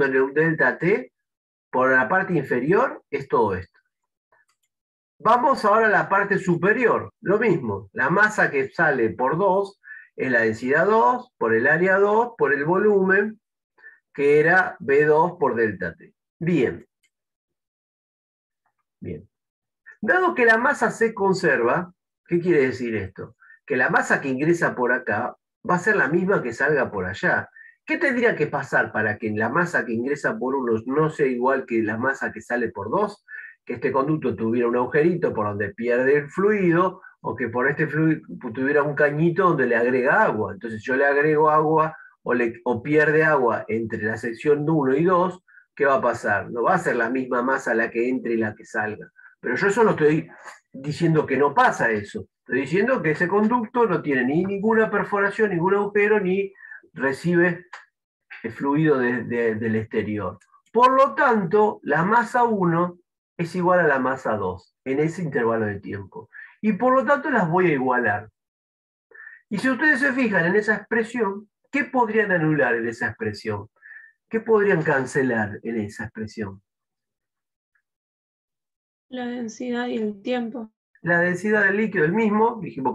en el delta T, por la parte inferior, es todo esto. Vamos ahora a la parte superior. Lo mismo, la masa que sale por 2 es la densidad 2 por el área 2 por el volumen, que era B2 por delta T. Bien. Bien. Dado que la masa se conserva, ¿qué quiere decir esto? Que la masa que ingresa por acá va a ser la misma que salga por allá. ¿Qué tendría que pasar para que la masa que ingresa por 1 no sea igual que la masa que sale por 2? Que este conducto tuviera un agujerito por donde pierde el fluido, o que por este fluido tuviera un cañito donde le agrega agua. Entonces yo le agrego agua o pierde agua entre la sección 1 y 2, ¿qué va a pasar? No va a ser la misma masa la que entre y la que salga. Pero yo eso no estoy diciendo que no pasa eso. Estoy diciendo que ese conducto no tiene ni ninguna perforación, ningún agujero, ni recibe el fluido del exterior. Por lo tanto, la masa 1 es igual a la masa 2 en ese intervalo de tiempo. Y por lo tanto las voy a igualar. Y si ustedes se fijan en esa expresión, ¿qué podrían anular en esa expresión? ¿Qué podrían cancelar en esa expresión? La densidad y el tiempo. La densidad del líquido el mismo, dijimos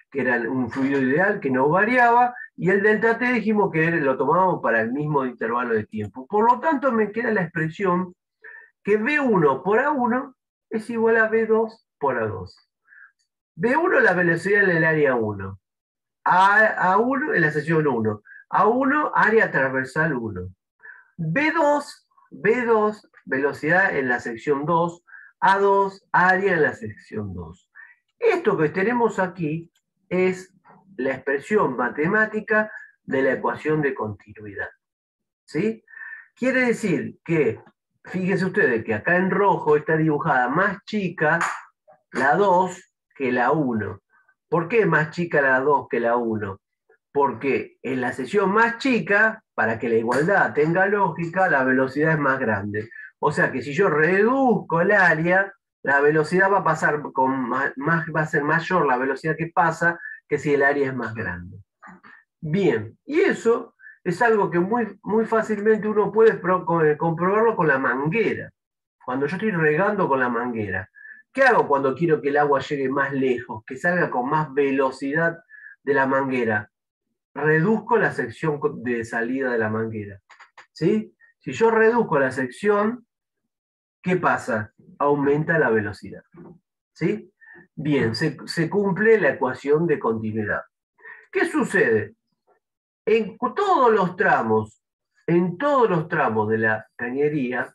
que era un fluido ideal, que no variaba, y el delta T dijimos que lo tomábamos para el mismo intervalo de tiempo. Por lo tanto, me queda la expresión que B1 por A1 es igual a B2 por A2. B1 es la velocidad en el área 1, A1 en la sección 1, A1 área transversal 1. B2 velocidad en la sección 2, A2 área en la sección 2. Esto que tenemos aquí es la expresión matemática de la ecuación de continuidad. ¿Sí? Quiere decir que, fíjense ustedes que acá en rojo está dibujada más chica la 2 que la 1. ¿Por qué más chica la 2 que la 1? Porque en la sección más chica, para que la igualdad tenga lógica, la velocidad es más grande. O sea que si yo reduzco el área, la velocidad va a pasar va a ser mayor la velocidad que pasa que si el área es más grande. Bien, y eso es algo que muy fácilmente uno puede comprobarlo con la manguera. Cuando yo estoy regando con la manguera, ¿qué hago cuando quiero que el agua llegue más lejos, que salga con más velocidad de la manguera? Reduzco la sección de salida de la manguera. ¿Sí? Si yo reduzco la sección, ¿qué pasa? Aumenta la velocidad. ¿Sí? Bien, se cumple la ecuación de continuidad. ¿Qué sucede? En todos los tramos de la cañería,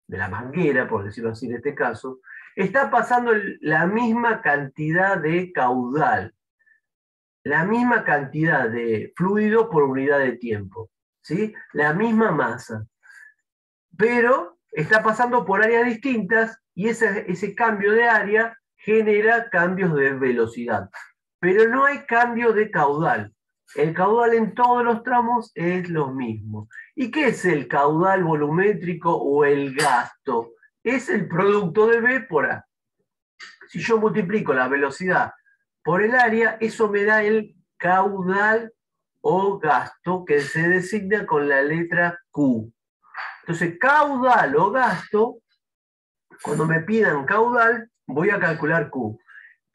de la manguera, por decirlo así en este caso, está pasando la misma cantidad de caudal, la misma cantidad de fluido por unidad de tiempo, ¿sí? La misma masa. Pero está pasando por áreas distintas y ese cambio de área genera cambios de velocidad. pero no hay cambio de caudal. El caudal en todos los tramos es lo mismo. ¿Y qué es el caudal volumétrico o el gasto? Es el producto de B por A. Si yo multiplico la velocidad por el área, eso me da el caudal o gasto que se designa con la letra Q. Entonces, caudal o gasto, cuando me pidan caudal, voy a calcular Q.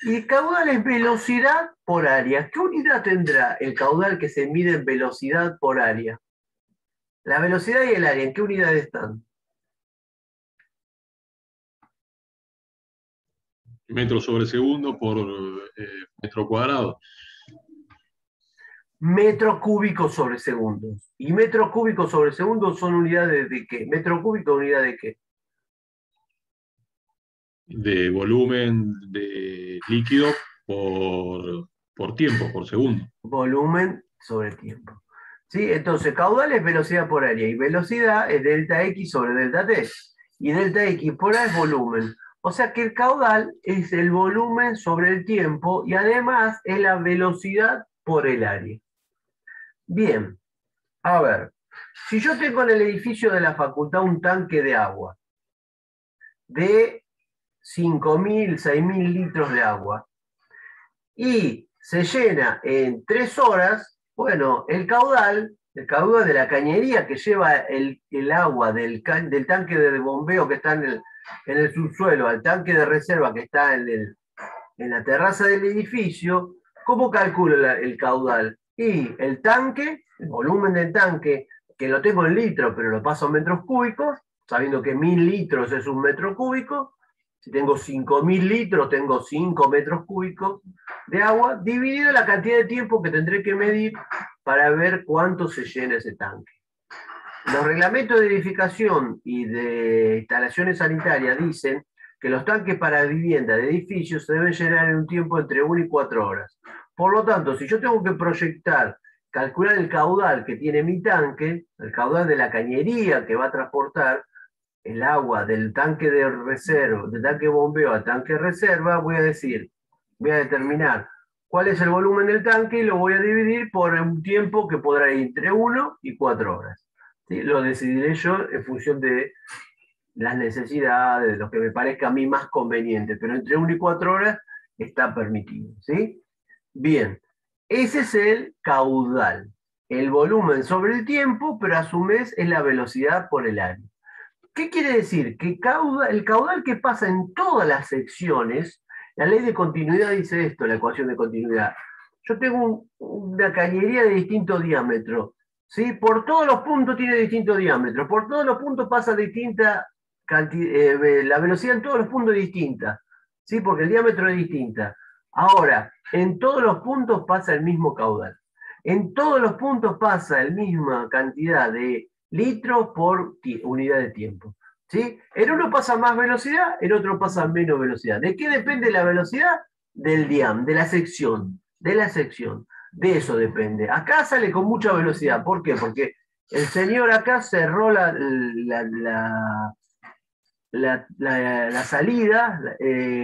Y caudal es velocidad por área. ¿Qué unidad tendrá el caudal que se mide en velocidad por área? La velocidad y el área, ¿en qué unidades están? Metros sobre segundo por metro cuadrado. Metro cúbico sobre segundo. ¿Y metro cúbico sobre segundo son unidades de qué? ¿Metro cúbico unidad de qué? De volumen de líquido por tiempo, por segundo. Volumen sobre tiempo. ¿Sí? Entonces, caudal es velocidad por área y velocidad es delta X sobre delta T. Y delta X por A es volumen. O sea que el caudal es el volumen sobre el tiempo y además es la velocidad por el área. Bien, a ver, si yo tengo en el edificio de la facultad un tanque de agua de 5.000, 6.000 litros de agua y se llena en 3 horas, bueno, el caudal de la cañería que lleva el agua del tanque de bombeo que está en el subsuelo al tanque de reserva que está en la terraza del edificio, ¿cómo calculo el caudal? Y el tanque, el volumen del tanque, que lo tengo en litros, pero lo paso a metros cúbicos, sabiendo que 1.000 litros es un metro cúbico. Si tengo 5.000 litros, tengo 5 metros cúbicos de agua, dividido la cantidad de tiempo que tendré que medir para ver cuánto se llena ese tanque. Los reglamentos de edificación y de instalaciones sanitarias dicen que los tanques para vivienda de edificios se deben llenar en un tiempo entre 1 y 4 horas. Por lo tanto, si yo tengo que proyectar, calcular el caudal que tiene mi tanque, el caudal de la cañería que va a transportar el agua del tanque de reserva, del tanque de bombeo al tanque de reserva, voy a determinar cuál es el volumen del tanque y lo voy a dividir por un tiempo que podrá ir entre 1 y 4 horas. ¿Sí? Lo decidiré yo en función de las necesidades, de lo que me parezca a mí más conveniente, pero entre 1 y 4 horas está permitido. ¿Sí? Bien, ese es el caudal, el volumen sobre el tiempo, pero a su vez es la velocidad por el área. ¿Qué quiere decir? Que el caudal que pasa en todas las secciones, la ley de continuidad dice esto, la ecuación de continuidad. Yo tengo una cañería de distinto diámetro, ¿sí? Por todos los puntos tiene distinto diámetro, por todos los puntos pasa distinta cantidad, la velocidad en todos los puntos es distinta, ¿sí? Porque el diámetro es distinta. Ahora, en todos los puntos pasa el mismo caudal. En todos los puntos pasa la misma cantidad de litros por unidad de tiempo. ¿Sí? En uno pasa más velocidad, en otro pasa menos velocidad. ¿De qué depende la velocidad? Del diam, de la sección. De eso depende. Acá sale con mucha velocidad. ¿Por qué? Porque el señor acá cerró la salida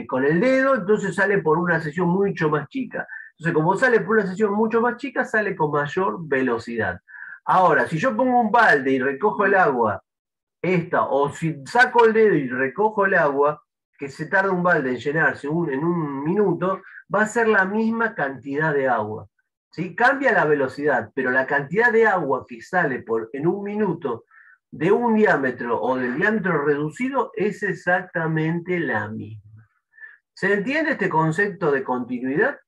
con el dedo, entonces sale por una sección mucho más chica. Entonces, como sale por una sección mucho más chica, sale con mayor velocidad. Ahora, si yo pongo un balde y recojo el agua, o si saco el dedo y recojo el agua, que se tarda un balde en llenarse en un minuto, va a ser la misma cantidad de agua. ¿Sí? Cambia la velocidad, pero la cantidad de agua que sale en un minuto de un diámetro o del diámetro reducido es exactamente la misma. ¿Se entiende este concepto de continuidad?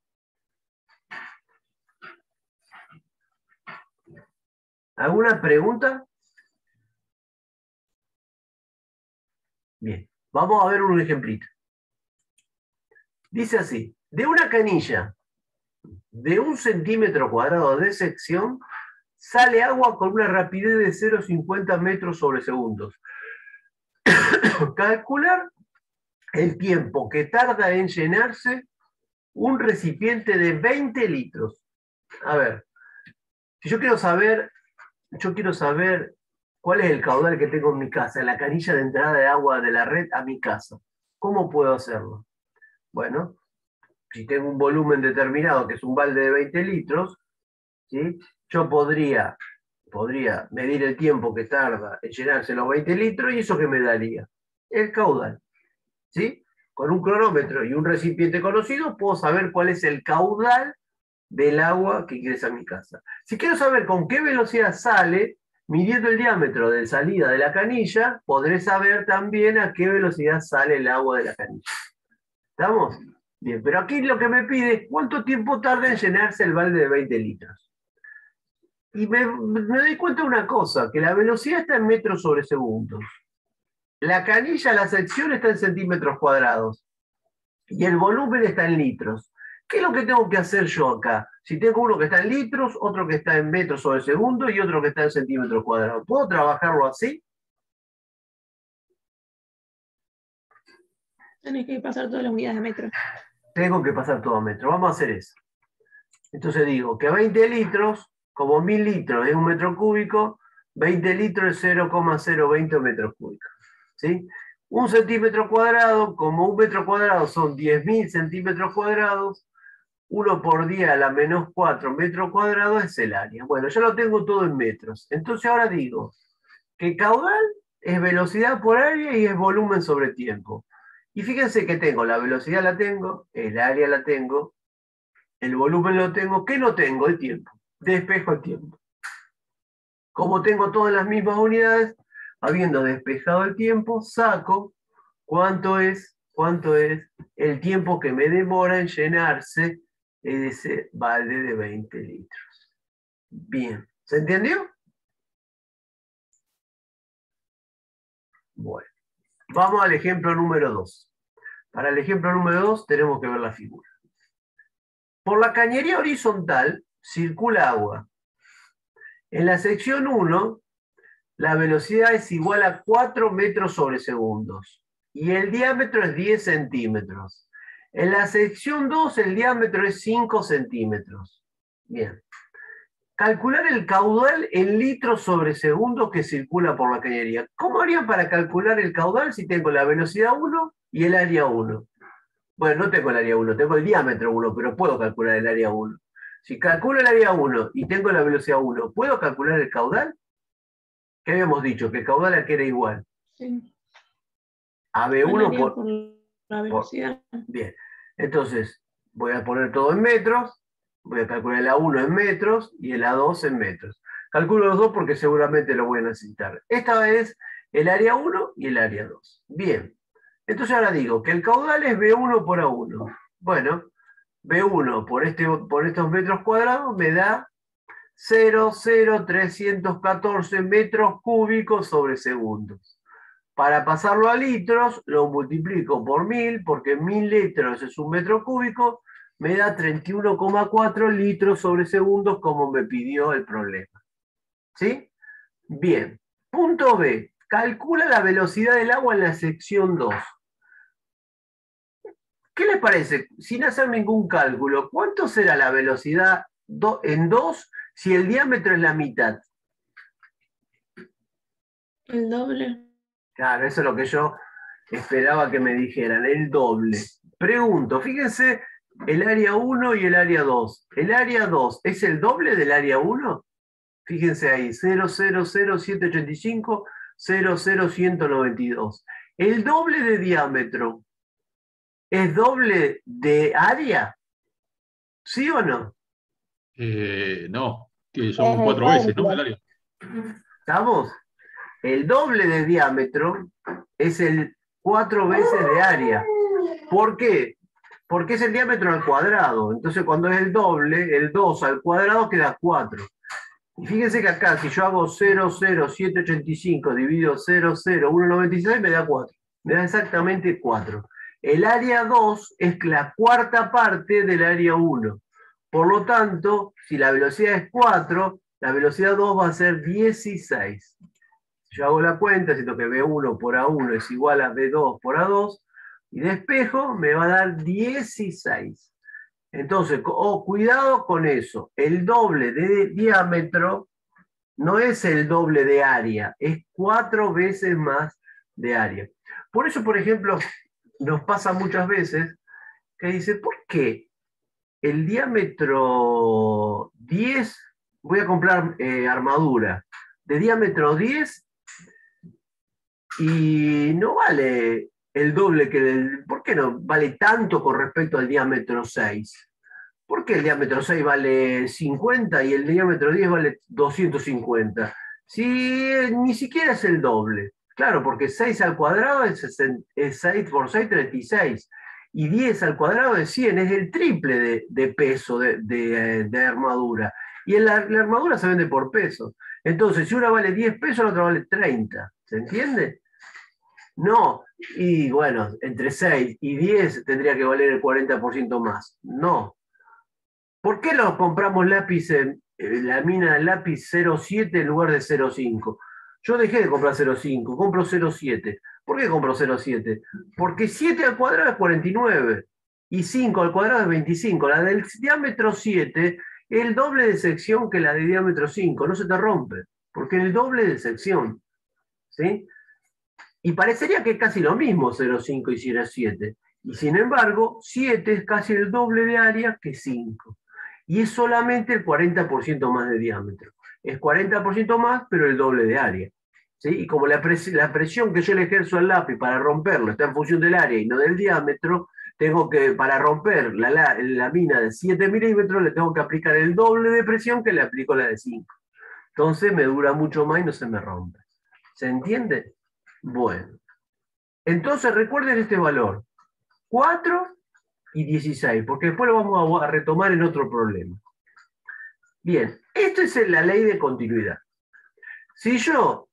¿Alguna pregunta? Bien, vamos a ver un ejemplito. Dice así, de una canilla de 1 centímetro cuadrado de sección sale agua con una rapidez de 0,50 metros sobre segundos. Calcular el tiempo que tarda en llenarse un recipiente de 20 litros. A ver, si yo quiero saber cuál es el caudal que tengo en mi casa, en la canilla de entrada de agua de la red a mi casa. ¿Cómo puedo hacerlo? Bueno, si tengo un volumen determinado, que es un balde de 20 litros, ¿sí? Yo podría medir el tiempo que tarda en llenarse los 20 litros, y eso que me daría el caudal, ¿sí? Con un cronómetro y un recipiente conocido puedo saber cuál es el caudal del agua que ingresa a mi casa. Si quiero saber con qué velocidad sale, midiendo el diámetro de salida de la canilla, podré saber también a qué velocidad sale el agua de la canilla. ¿Estamos? Bien, pero aquí lo que me pide es cuánto tiempo tarda en llenarse el balde de 20 litros. Y me doy cuenta de una cosa, que la velocidad está en metros sobre segundos. La canilla, la sección está en centímetros cuadrados. Y el volumen está en litros. ¿Qué es lo que tengo que hacer yo acá? Si tengo uno que está en litros, otro que está en metros sobre segundo y otro que está en centímetros cuadrados. ¿Puedo trabajarlo así? Tenés que pasar todas las unidades de metro. Tengo que pasar todo a metro. Vamos a hacer eso. Entonces digo que 20 litros, como 1000 litros es un metro cúbico, 20 litros es 0,020 metros cúbicos. ¿Sí? Un centímetro cuadrado, como un metro cuadrado son 10.000 centímetros cuadrados, 1 por 10 a la menos 4 metros cuadrados es el área. Bueno, ya lo tengo todo en metros. Entonces ahora digo que caudal es velocidad por área y es volumen sobre tiempo. Y fíjense que tengo, la velocidad la tengo, el área la tengo, el volumen lo tengo, ¿qué no tengo? El tiempo. Despejo el tiempo. Como tengo todas las mismas unidades, habiendo despejado el tiempo, saco cuánto es el tiempo que me demora en llenarse ese balde de 20 litros. Bien, ¿se entendió? Bueno, vamos al ejemplo número 2. Para el ejemplo número 2 tenemos que ver la figura. Por la cañería horizontal circula agua. En la sección 1, la velocidad es igual a 4 metros sobre segundos y el diámetro es 10 centímetros. En la sección 2, el diámetro es 5 centímetros. Bien. Calcular el caudal en litros sobre segundo que circula por la cañería. ¿Cómo haría para calcular el caudal si tengo la velocidad 1 y el área 1? Bueno, no tengo el área 1, tengo el diámetro 1, pero puedo calcular el área 1. Si calculo el área 1 y tengo la velocidad 1, ¿puedo calcular el caudal? ¿Qué habíamos dicho? Que el caudal aquí era igual. Sí. A B1 por la velocidad. Bien, entonces voy a poner todo en metros, voy a calcular el A1 en metros y el A2 en metros. Calculo los dos porque seguramente lo voy a necesitar. Esta vez el área 1 y el área 2. Bien, entonces ahora digo que el caudal es B1 por A1. Bueno, B1 por estos metros cuadrados me da 0,0314 metros cúbicos sobre segundos. Para pasarlo a litros, lo multiplico por 1000, porque 1000 litros es un metro cúbico, me da 31,4 litros sobre segundos, como me pidió el problema. ¿Sí? Bien. Punto B. Calcula la velocidad del agua en la sección 2. ¿Qué les parece? Sin hacer ningún cálculo, ¿cuánto será la velocidad en 2 si el diámetro es la mitad? El doble. Claro, eso es lo que yo esperaba que me dijeran, el doble. Pregunto, fíjense el área 1 y el área 2. ¿El área 2 es el doble del área 1? Fíjense ahí, 0,00785, 0,0192. ¿El doble de diámetro es doble de área? ¿Sí o no? No, que son 4 veces, ¿no? El área. ¿Estamos? El doble de diámetro es el 4 veces de área. ¿Por qué? Porque es el diámetro al cuadrado. Entonces cuando es el doble, el 2 al cuadrado queda 4. Y fíjense que acá, si yo hago 0,0785 dividido 0,0196, me da 4. Me da exactamente 4. El área 2 es la cuarta parte del área 1. Por lo tanto, si la velocidad es 4, la velocidad 2 va a ser 16. Yo hago la cuenta, siento que B1 por A1 es igual a B2 por A2, y despejo, me va a dar 16. Entonces, cuidado con eso. El doble de diámetro no es el doble de área, es 4 veces más de área. Por eso, por ejemplo, nos pasa muchas veces que dice, ¿por qué el diámetro 10, voy a comprar armadura, de diámetro 10 y no vale el doble que ¿por qué no vale tanto con respecto al diámetro 6? ¿Por qué el diámetro 6 vale 50 y el diámetro 10 vale 250? Si ni siquiera es el doble. Claro, porque 6 al cuadrado es 6 por 6, 36. Y 10 al cuadrado es 100, es el triple de peso de armadura. Y la armadura se vende por peso. Entonces, si una vale 10 pesos, la otra vale 30. ¿Se entiende? No, y bueno, entre 6 y 10 tendría que valer el 40% más. No. ¿Por qué lo compramos lápiz la mina del lápiz 0,7 en lugar de 0,5? Yo dejé de comprar 0,5, compro 0,7. ¿Por qué compro 0,7? Porque 7 al cuadrado es 49 y 5 al cuadrado es 25. La del diámetro 7 es el doble de sección que la de diámetro 5. No se te rompe, porque es el doble de sección. ¿Sí? Y parecería que es casi lo mismo 0,5 y 0,7. Y sin embargo, 7 es casi el doble de área que 5. Y es solamente el 40% más de diámetro. Es 40% más, pero el doble de área. ¿Sí? Y como la presión que yo le ejerzo al lápiz para romperlo está en función del área y no del diámetro, tengo que, para romper la mina de 7 milímetros, le tengo que aplicar el doble de presión que le aplico la de 5. Entonces me dura mucho más y no se me rompe. ¿Se entiende? Bueno. Entonces recuerden este valor. 4 y 16, porque después lo vamos a retomar en otro problema. Bien, esto es la ley de continuidad. Si yo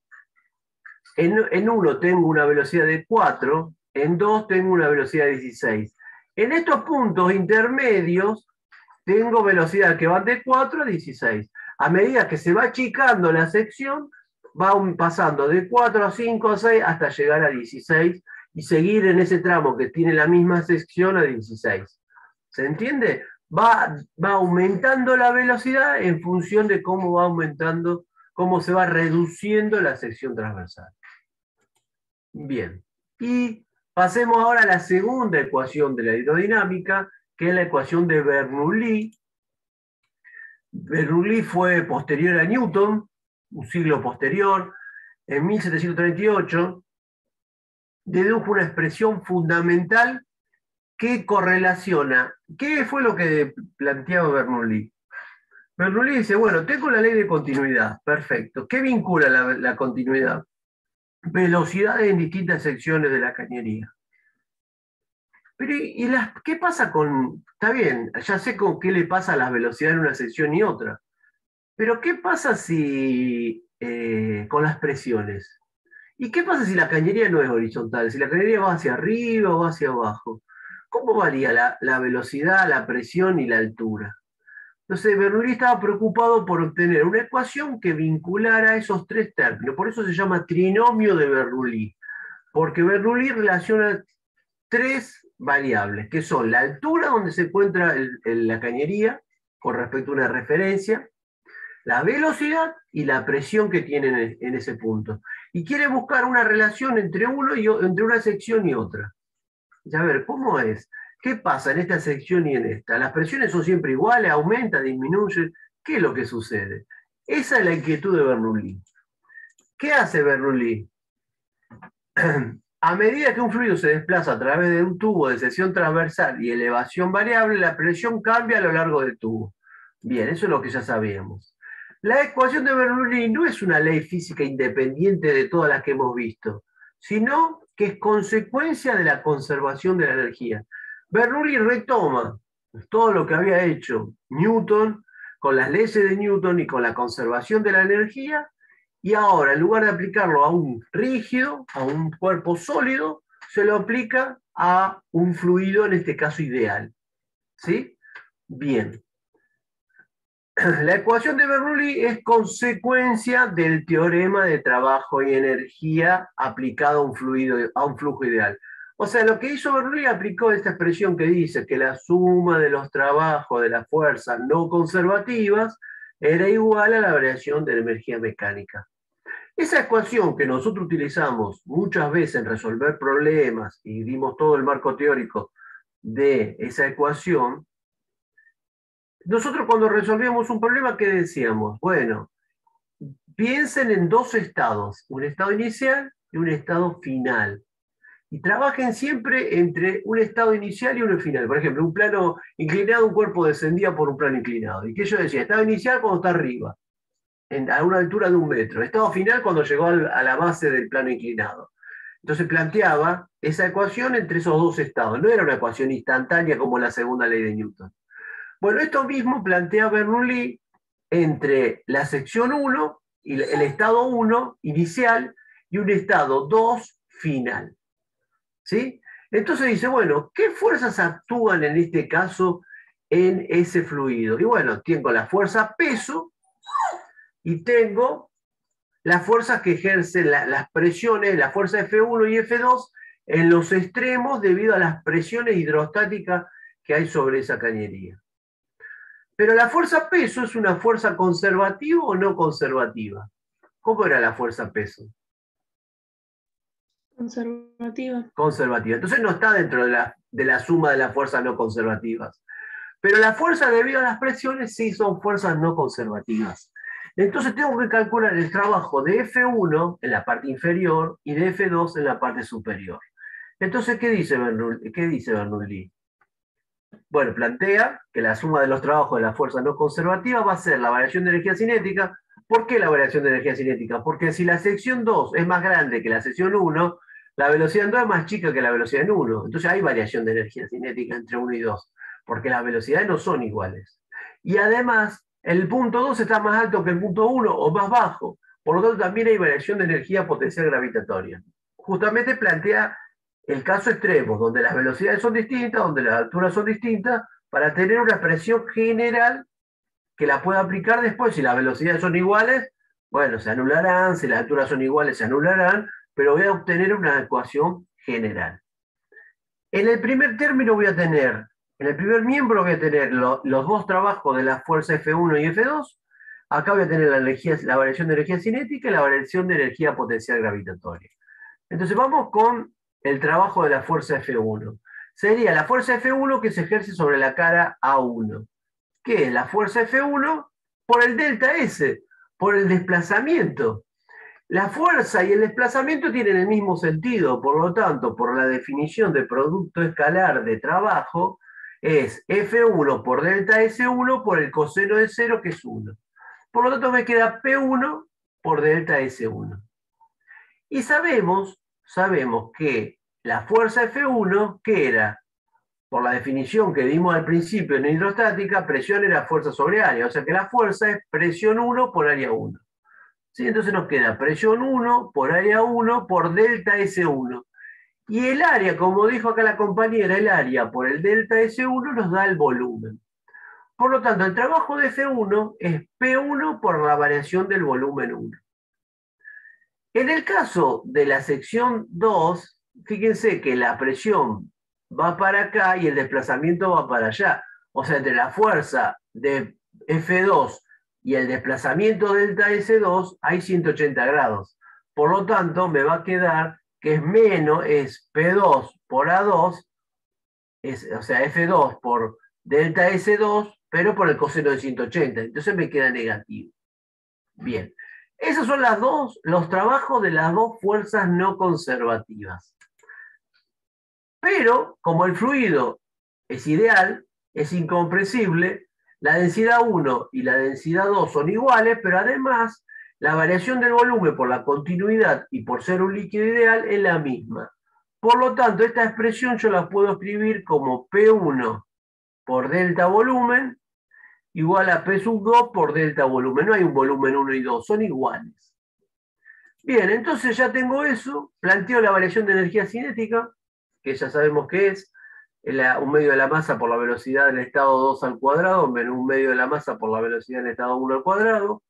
en 1 tengo una velocidad de 4, en 2 tengo una velocidad de 16. En estos puntos intermedios tengo velocidad que van de 4 a 16. A medida que se va achicando la sección, va pasando de 4 a 5 a 6 hasta llegar a 16 y seguir en ese tramo que tiene la misma sección a 16. ¿Se entiende? Va aumentando la velocidad en función de cómo va aumentando, cómo se va reduciendo la sección transversal. Bien. Y pasemos ahora a la segunda ecuación de la hidrodinámica, que es la ecuación de Bernoulli. Bernoulli fue posterior a Newton, un siglo posterior, en 1738, dedujo una expresión fundamental que correlaciona. ¿Qué fue lo que planteaba Bernoulli? Bernoulli dice, bueno, tengo la ley de continuidad, perfecto. ¿Qué vincula la continuidad? Velocidades en distintas secciones de la cañería. Pero, ¿qué pasa con...? Está bien, ya sé con qué le pasa a las velocidades en una sección y otra. Pero ¿qué pasa si con las presiones? ¿Y qué pasa si la cañería no es horizontal? Si la cañería va hacia arriba o va hacia abajo. ¿Cómo varía la velocidad, la presión y la altura? Entonces, Bernoulli estaba preocupado por obtener una ecuación que vinculara esos tres términos. Por eso se llama trinomio de Bernoulli. Porque Bernoulli relaciona tres variables, que son la altura donde se encuentra la cañería, con respecto a una referencia, la velocidad y la presión que tienen en ese punto. Y quiere buscar una relación entre entre una sección y otra. Y a ver, ¿cómo es? ¿Qué pasa en esta sección y en esta? ¿Las presiones son siempre iguales? ¿Aumentan? ¿Disminuyen? ¿Qué es lo que sucede? Esa es la inquietud de Bernoulli. ¿Qué hace Bernoulli? A medida que un fluido se desplaza a través de un tubo de sección transversal y elevación variable, la presión cambia a lo largo del tubo. Bien, eso es lo que ya sabíamos. La ecuación de Bernoulli no es una ley física independiente de todas las que hemos visto, sino que es consecuencia de la conservación de la energía. Bernoulli retoma todo lo que había hecho Newton con las leyes de Newton y con la conservación de la energía, y ahora, en lugar de aplicarlo a un rígido, a un cuerpo sólido, se lo aplica a un fluido, en este caso ideal. ¿Sí? Bien. La ecuación de Bernoulli es consecuencia del teorema de trabajo y energía aplicado a un flujo ideal. O sea, lo que hizo Bernoulli aplicó esta expresión que dice que la suma de los trabajos de las fuerzas no conservativas era igual a la variación de la energía mecánica. Esa ecuación que nosotros utilizamos muchas veces en resolver problemas y dimos todo el marco teórico de esa ecuación, nosotros cuando resolvíamos un problema, ¿qué decíamos? Bueno, piensen en dos estados, un estado inicial y un estado final. Y trabajen siempre entre un estado inicial y uno final. Por ejemplo, un plano inclinado, un cuerpo descendía por un plano inclinado. ¿Y qué yo decía? Estado inicial cuando está arriba, a una altura de 1 metro. Estado final cuando llegó a la base del plano inclinado. Entonces planteaba esa ecuación entre esos dos estados. No era una ecuación instantánea como la segunda ley de Newton. Bueno, esto mismo plantea Bernoulli entre la sección 1 y el estado 1 inicial y un estado 2 final. ¿Sí? Entonces dice, bueno, ¿qué fuerzas actúan en este caso en ese fluido? Y bueno, tengo la fuerza peso y tengo las fuerzas que ejercen las presiones, la fuerza F1 y F2 en los extremos debido a las presiones hidrostáticas que hay sobre esa cañería. Pero la fuerza peso es una fuerza conservativa o no conservativa. ¿Cómo era la fuerza peso? Conservativa. Conservativa. Entonces no está dentro de la suma de las fuerzas no conservativas. Pero las fuerzas debido a las presiones sí son fuerzas no conservativas. Entonces tengo que calcular el trabajo de F1 en la parte inferior y de F2 en la parte superior. Entonces, ¿qué dice Bernoulli? Bueno, plantea que la suma de los trabajos de la fuerza no conservativa va a ser la variación de energía cinética. ¿Por qué la variación de energía cinética? Porque si la sección 2 es más grande que la sección 1, la velocidad en 2 es más chica que la velocidad en 1. Entonces hay variación de energía cinética entre 1 y 2, porque las velocidades no son iguales. Y además, el punto 2 está más alto que el punto 1 o más bajo. Por lo tanto, también hay variación de energía potencial gravitatoria. Justamente plantea el caso extremo, donde las velocidades son distintas, donde las alturas son distintas, para tener una presión general que la pueda aplicar después. Si las velocidades son iguales, bueno, se anularán, si las alturas son iguales, se anularán, pero voy a obtener una ecuación general. En el primer término voy a tener, en el primer miembro voy a tener los dos trabajos de la fuerza F1 y F2. Acá voy a tener la variación de energía cinética y la variación de energía potencial gravitatoria. Entonces vamos con el trabajo de la fuerza F1. Sería la fuerza F1 que se ejerce sobre la cara A1. ¿Qué es la fuerza F1? Por el delta S, por el desplazamiento. La fuerza y el desplazamiento tienen el mismo sentido, por lo tanto, por la definición de producto escalar de trabajo, es F1 por delta S1 por el coseno de 0, que es 1. Por lo tanto, me queda P1 por delta S1. Y sabemos que la fuerza F1, que era, por la definición que dimos al principio en hidrostática, presión era fuerza sobre área, o sea que la fuerza es presión 1 por área 1. ¿Sí? Entonces nos queda presión 1 por área 1 por delta S1. Y el área, como dijo acá la compañera, el área por el delta S1 nos da el volumen. Por lo tanto, el trabajo de F1 es P1 por la variación del volumen 1. En el caso de la sección 2, fíjense que la presión va para acá y el desplazamiento va para allá. O sea, entre la fuerza de F2 y el desplazamiento delta S2 hay 180 grados. Por lo tanto, me va a quedar que es P2 por A2, o sea, F2 por delta S2, pero por el coseno de 180. Entonces me queda negativo. Bien. Esos son los trabajos de las dos fuerzas no conservativas. Pero, como el fluido es ideal, es incompresible, la densidad 1 y la densidad 2 son iguales, pero además la variación del volumen por la continuidad y por ser un líquido ideal es la misma. Por lo tanto, esta expresión yo la puedo escribir como P1 por delta volumen igual a P sub 2 por delta volumen. No hay un volumen 1 y 2, son iguales. Bien, entonces ya tengo eso. Planteo la variación de energía cinética, que ya sabemos que es un medio de la masa por la velocidad del estado 2 al cuadrado, menos un medio de la masa por la velocidad del estado 1 al cuadrado.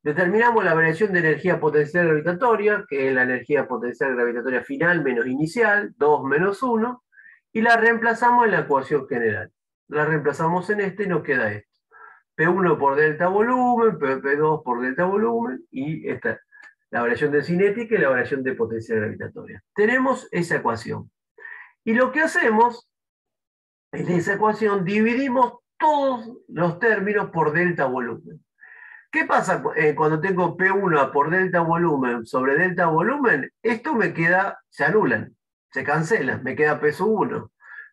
Determinamos la variación de energía potencial gravitatoria, que es la energía potencial gravitatoria final menos inicial, 2 menos 1, y la reemplazamos en la ecuación general. La reemplazamos en y nos queda esto. P1 por delta volumen, P2 por delta volumen, y esta, la variación de cinética y la variación de potencial gravitatoria. Tenemos esa ecuación. Y lo que hacemos En esa ecuación dividimos todos los términos por delta volumen. ¿Qué pasa cuando tengo P1 por delta volumen sobre delta volumen? Esto me queda, se anulan, se cancelan, me queda P1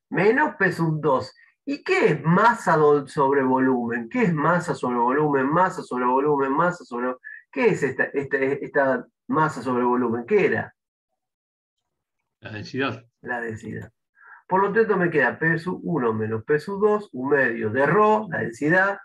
menos P2. ¿Y qué es masa sobre volumen? ¿Qué es masa sobre volumen, masa sobre volumen, masa sobre... ¿Qué es esta masa sobre volumen? ¿Qué era? La densidad. La densidad. Por lo tanto me queda P1 menos P2, un medio de ρ, la densidad.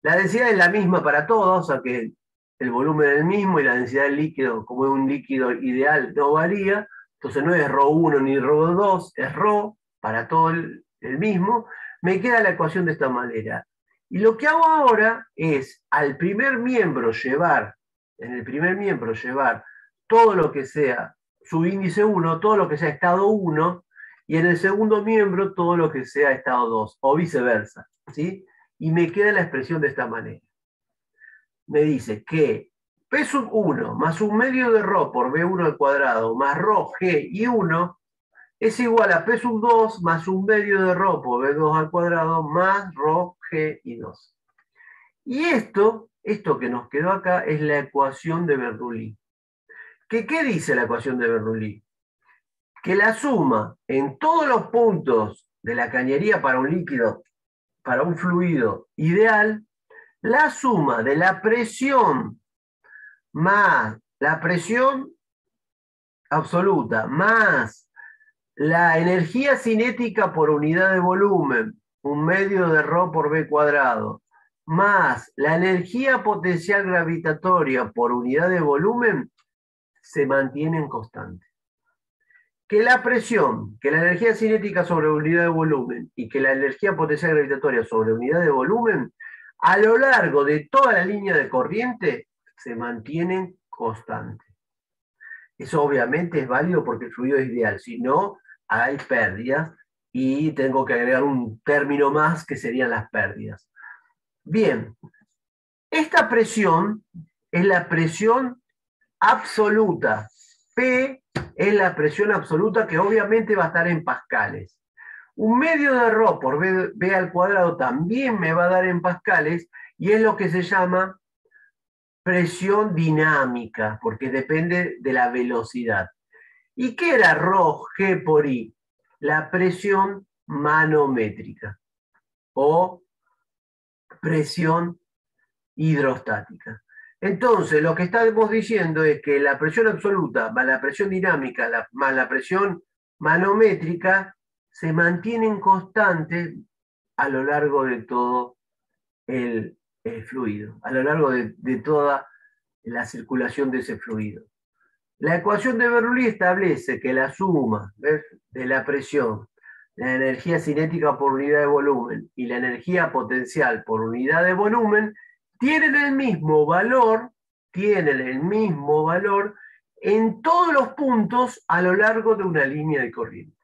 La densidad es la misma para todos, o sea que el volumen es el mismo y la densidad del líquido, como es un líquido ideal, no varía. Entonces no es ρ1 ni ρ2, es ρ para todo el mismo. Me queda la ecuación de esta manera. Y lo que hago ahora es al primer miembro llevar, en el primer miembro llevar todo lo que sea subíndice 1, todo lo que sea estado 1, y en el segundo miembro todo lo que sea estado 2, o viceversa, ¿sí? Y me queda la expresión de esta manera. Me dice que P sub 1 más un medio de ρ por B1 al cuadrado más ρ, G y 1 es igual a P sub 2 más un medio de ρ por B2 al cuadrado más ρ, G y 2. Y esto que nos quedó acá es la ecuación de Bernoulli. ¿Qué dice la ecuación de Bernoulli? Que la suma en todos los puntos de la cañería para un líquido, para un fluido ideal, la suma de la presión más la presión absoluta más la energía cinética por unidad de volumen, un medio de ρ por B cuadrado, más la energía potencial gravitatoria por unidad de volumen, se mantienen constantes. Que la presión, que la energía cinética sobre unidad de volumen y que la energía potencial gravitatoria sobre unidad de volumen, a lo largo de toda la línea de corriente, se mantienen constantes. Eso obviamente es válido porque el fluido es ideal, si no, hay pérdidas y tengo que agregar un término más que serían las pérdidas. Bien, esta presión es la presión absoluta. P es la presión absoluta que obviamente va a estar en pascales. Un medio de ρ por B al cuadrado también me va a dar en pascales y es lo que se llama presión dinámica, porque depende de la velocidad. ¿Y qué era ρ, G por I? La presión manométrica o presión hidrostática. Entonces, lo que estamos diciendo es que la presión absoluta más la presión dinámica más la presión manométrica se mantienen constantes a lo largo de todo el fluido, a lo largo de toda la circulación de ese fluido. La ecuación de Bernoulli establece que la suma de la presión, la energía cinética por unidad de volumen y la energía potencial por unidad de volumen tienen el mismo valor en todos los puntos a lo largo de una línea de corriente.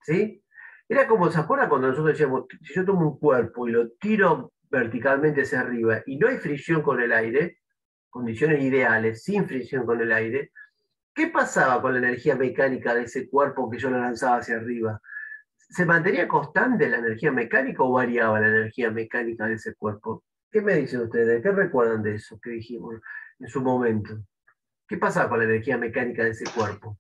¿Sí? Era como, ¿se acuerdan cuando nosotros decíamos, si yo tomo un cuerpo y lo tiro verticalmente hacia arriba y no hay fricción con el aire, condiciones ideales, sin fricción con el aire, ¿qué pasaba con la energía mecánica de ese cuerpo que yo lo lanzaba hacia arriba? ¿Se mantenía constante la energía mecánica o variaba la energía mecánica de ese cuerpo? ¿Qué me dicen ustedes? ¿Qué recuerdan de eso que dijimos en su momento? ¿Qué pasaba con la energía mecánica de ese cuerpo?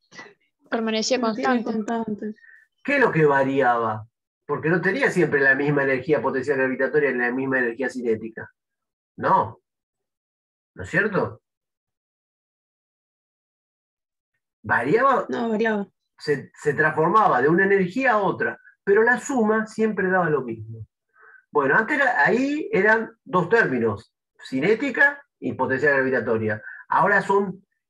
Permanecía constante. ¿Qué es lo que variaba? Porque no tenía siempre la misma energía potencial gravitatoria y la misma energía cinética. No. ¿No es cierto? ¿Variaba? No, variaba. Se transformaba de una energía a otra, pero la suma siempre daba lo mismo. Bueno, antes ahí eran dos términos, cinética y potencial gravitatoria. Ahora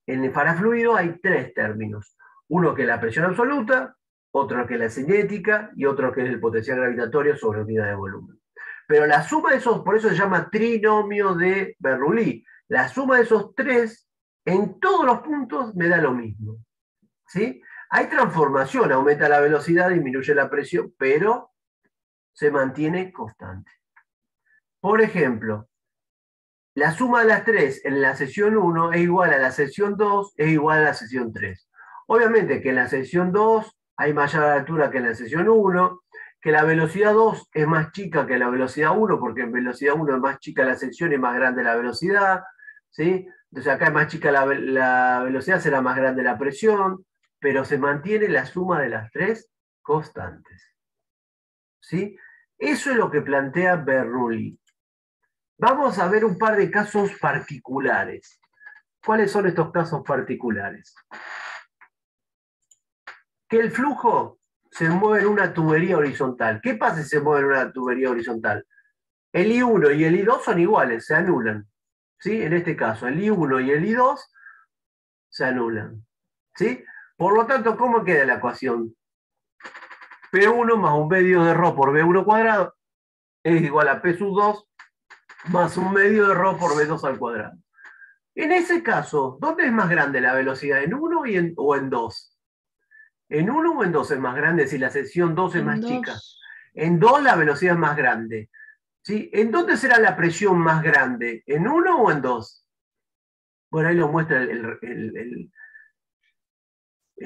en el parafluido hay tres términos. Uno que es la presión absoluta, otro que es la cinética y otro que es el potencial gravitatorio sobre unidad de volumen. Pero la suma de esos, por eso se llama trinomio de Bernoulli. La suma de esos tres, en todos los puntos, me da lo mismo. ¿Sí? Hay transformación, aumenta la velocidad, disminuye la presión, pero se mantiene constante. Por ejemplo, la suma de las tres en la sección 1 es igual a la sección 2, es igual a la sección 3. Obviamente que en la sección 2 hay mayor altura que en la sección 1, que la velocidad 2 es más chica que la velocidad 1, porque en velocidad 1 es más chica la sección y más grande la velocidad, ¿sí? Entonces acá es más chica la velocidad, será más grande la presión, pero se mantiene la suma de las tres constantes. ¿Sí? Eso es lo que plantea Bernoulli. Vamos a ver un par de casos particulares. ¿Cuáles son estos casos particulares? Que el flujo se mueve en una tubería horizontal. ¿Qué pasa si se mueve en una tubería horizontal? El I1 y el I2 son iguales, se anulan. ¿Sí? En este caso, el I1 y el I2 se anulan. ¿Sí? Por lo tanto, ¿cómo queda la ecuación? P1 más un medio de ρ por V1 cuadrado es igual a P sub 2 más un medio de ρ por V2 al cuadrado. En ese caso, ¿dónde es más grande la velocidad? ¿En 1 o en 2? ¿En 1 o en 2 es más grande si la sección 2 es En más dos. chica? En 2 la velocidad es más grande. ¿Sí? ¿En dónde será la presión más grande? ¿En 1 o en 2? Bueno, ahí lo muestra el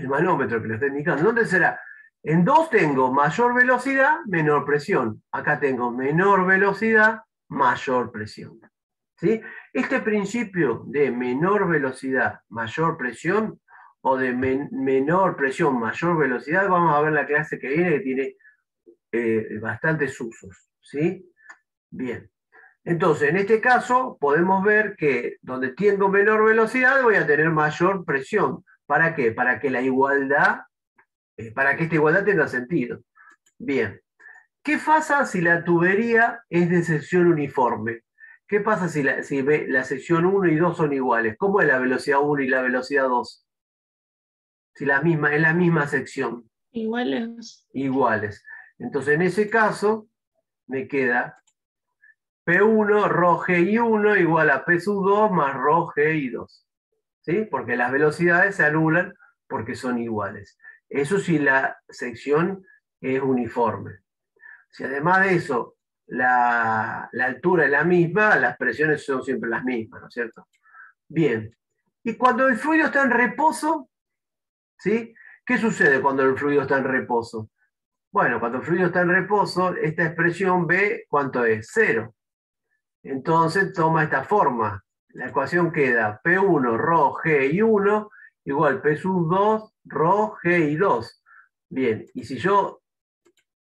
manómetro que lo está indicando. ¿Dónde será? En 2 tengo mayor velocidad, menor presión. Acá tengo menor velocidad, mayor presión. ¿Sí? Este principio de menor velocidad, mayor presión, o de menor presión, mayor velocidad, vamos a ver la clase que viene, que tiene bastantes usos. ¿Sí? Bien. Entonces, en este caso, podemos ver que donde tengo menor velocidad voy a tener mayor presión. ¿Para qué? Para que la igualdad, para que esta igualdad tenga sentido. Bien. ¿Qué pasa si la tubería es de sección uniforme? ¿Qué pasa si la sección 1 y 2 son iguales? ¿Cómo es la velocidad 1 y la velocidad 2? Si es la misma sección. Iguales. Iguales. Entonces, en ese caso, me queda P1 ρ GI1 igual a P sub 2 más ρ GI2. ¿Sí? Porque las velocidades se anulan porque son iguales. Eso si la sección es uniforme. Si además de eso la altura es la misma, las presiones son siempre las mismas, ¿no es cierto? Bien. Y cuando el fluido está en reposo, ¿sí? ¿Qué sucede cuando el fluido está en reposo? Bueno, cuando el fluido está en reposo, esta expresión B, ¿cuánto es? 0. Entonces toma esta forma. La ecuación queda P1 ρ GI1 igual P sub 2 ρ GI2. Bien, y si yo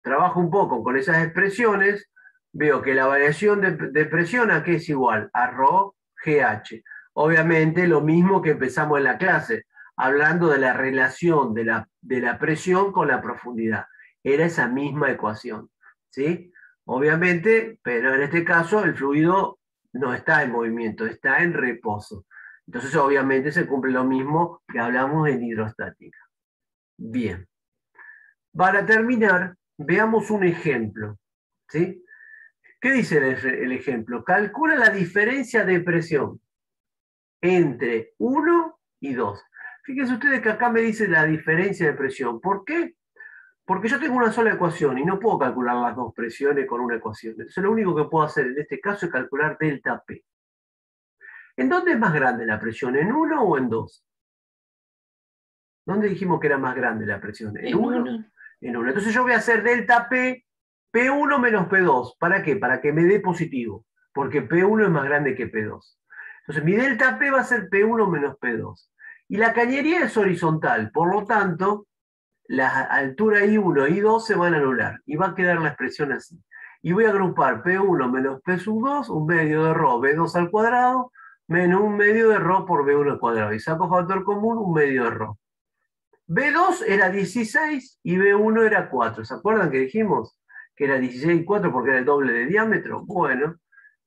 trabajo un poco con esas expresiones, veo que la variación de presión aquí es igual a ρ GH. Obviamente lo mismo que empezamos en la clase, hablando de la relación de la presión con la profundidad. Era esa misma ecuación, ¿sí? Obviamente, pero en este caso el fluido no está en movimiento, está en reposo. Entonces obviamente se cumple lo mismo que hablamos en hidrostática. Bien. Para terminar, veamos un ejemplo, ¿sí? ¿Qué dice el ejemplo? Calcula la diferencia de presión entre 1 y 2. Fíjense ustedes que acá me dice la diferencia de presión. ¿Por qué? Porque yo tengo una sola ecuación y no puedo calcular las dos presiones con una ecuación. Entonces lo único que puedo hacer en este caso es calcular delta P. ¿En dónde es más grande la presión? ¿En 1 o en 2? ¿Dónde dijimos que era más grande la presión? ¿En 1? En 1. Entonces yo voy a hacer delta P, P1 menos P2. ¿Para qué? Para que me dé positivo. Porque P1 es más grande que P2. Entonces mi delta P va a ser P1 menos P2. Y la cañería es horizontal. Por lo tanto, la altura I1 y I2 se van a anular. Y va a quedar la expresión así. Y voy a agrupar P1 menos P sub 2, un medio de ρ V2 al cuadrado, menos un medio de ρ por V1 al cuadrado. Y saco factor común, un medio de ρ. B2 era 16 y B1 era 4. ¿Se acuerdan que dijimos que era 16 y 4 porque era el doble de diámetro? Bueno,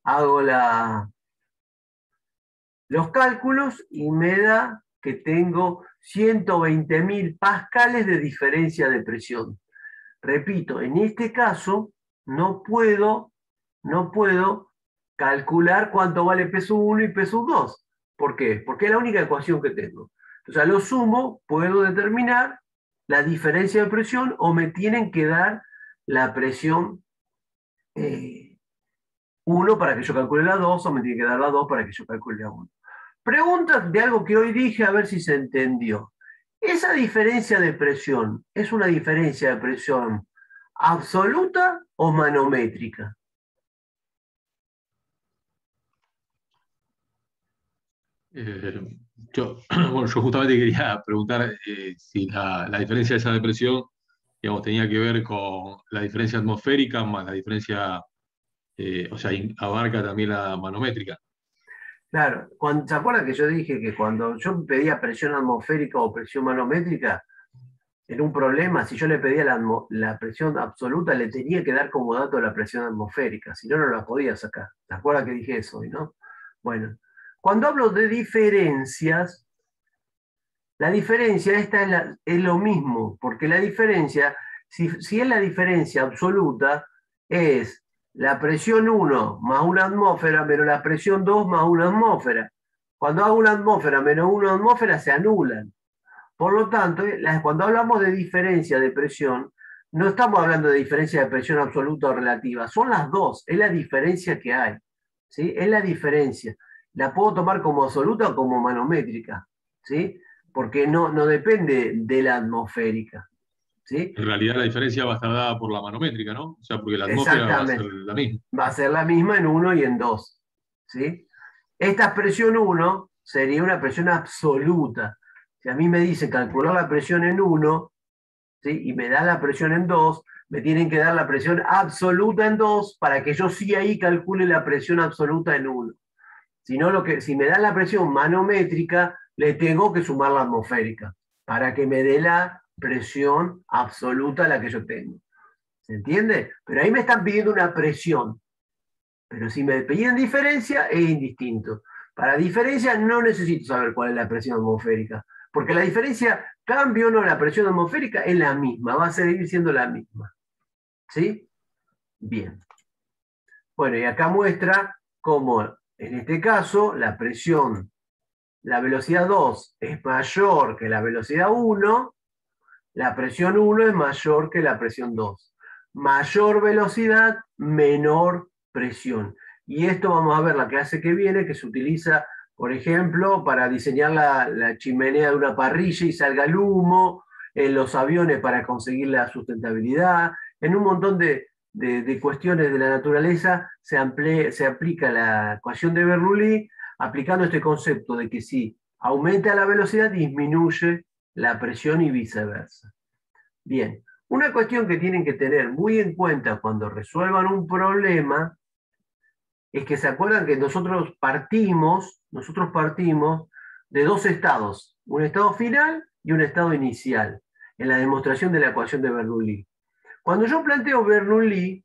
hago los cálculos y me da que tengo 120.000 pascales de diferencia de presión. Repito, en este caso no puedo calcular cuánto vale P sub 1 y P sub 2. ¿Por qué? Porque es la única ecuación que tengo. Entonces, a lo sumo, puedo determinar la diferencia de presión o me tienen que dar la presión 1 para que yo calcule la 2 o me tienen que dar la 2 para que yo calcule la 1. Pregunta de algo que hoy dije a ver si se entendió. ¿Esa diferencia de presión es una diferencia de presión absoluta o manométrica? Bueno, yo justamente quería preguntar si la diferencia de esa depresión, digamos, tenía que ver con la diferencia atmosférica más la diferencia, o sea, abarca también la manométrica. Claro, ¿se acuerdan que yo dije que cuando yo pedía presión atmosférica o presión manométrica, en un problema, si yo le pedía la presión absoluta, le tenía que dar como dato la presión atmosférica, si no, no la podía sacar. ¿Se acuerdan que dije eso hoy, no? Bueno, cuando hablo de diferencias, la diferencia esta es lo mismo, porque la diferencia, si es la diferencia absoluta, es la presión 1 más una atmósfera menos la presión 2 más una atmósfera. Cuando hago una atmósfera menos una atmósfera se anulan. Por lo tanto, cuando hablamos de diferencia de presión, no estamos hablando de diferencia de presión absoluta o relativa, son las dos, es la diferencia que hay. ¿Sí? Es la diferencia. La puedo tomar como absoluta o como manométrica, ¿sí? Porque no depende de la atmosférica, ¿sí? En realidad la diferencia va a estar dada por la manométrica, ¿no? O sea, porque la atmósfera va a ser Exactamente. la misma. Va a ser la misma en 1 y en 2, ¿sí? Esta presión 1 sería una presión absoluta. Si a mí me dicen calcular la presión en 1, ¿sí? Y me da la presión en 2, me tienen que dar la presión absoluta en 2 para que yo sí ahí calcule la presión absoluta en 1. Si me dan la presión manométrica, le tengo que sumar la atmosférica para que me dé la presión absoluta a la que yo tengo. ¿Se entiende? Pero ahí me están pidiendo una presión. Pero si me piden diferencia, es indistinto. Para diferencia no necesito saber cuál es la presión atmosférica, porque la diferencia, cambio o no la presión atmosférica, es la misma, va a seguir siendo la misma. ¿Sí? Bien. Bueno, y acá muestra cómo en este caso la presión, la velocidad 2 es mayor que la velocidad 1, la presión 1 es mayor que la presión 2. Mayor velocidad, menor presión. Y esto vamos a ver la clase que viene, que se utiliza, por ejemplo, para diseñar la chimenea de una parrilla y salga el humo, en los aviones para conseguir la sustentabilidad, en un montón de cuestiones de la naturaleza se aplica la ecuación de Bernoulli, aplicando este concepto de que si aumenta la velocidad, disminuye la presión y viceversa. Bien, una cuestión que tienen que tener muy en cuenta cuando resuelvan un problema es que se acuerdan que nosotros partimos de dos estados, un estado final y un estado inicial, en la demostración de la ecuación de Bernoulli. Cuando yo planteo Bernoulli,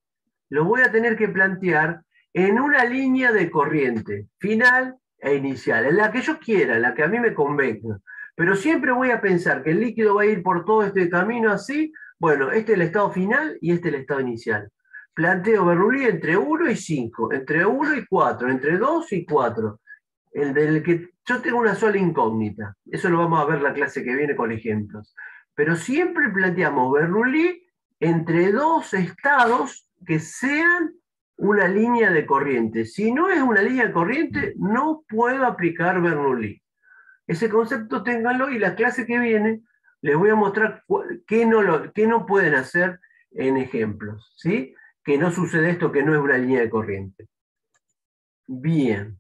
lo voy a tener que plantear en una línea de corriente, final e inicial, en la que yo quiera, en la que a mí me convenga. Pero siempre voy a pensar que el líquido va a ir por todo este camino así. Bueno, este es el estado final y este es el estado inicial. Planteo Bernoulli entre 1 y 5, entre 1 y 4, entre 2 y 4. El del que yo tengo una sola incógnita. Eso lo vamos a ver la clase que viene con ejemplos. Pero siempre planteamos Bernoulli entre dos estados que sean una línea de corriente. Si no es una línea de corriente, no puedo aplicar Bernoulli. Ese concepto ténganlo y la clase que viene les voy a mostrar qué no pueden hacer en ejemplos, ¿sí? Que no sucede esto, que no es una línea de corriente. Bien.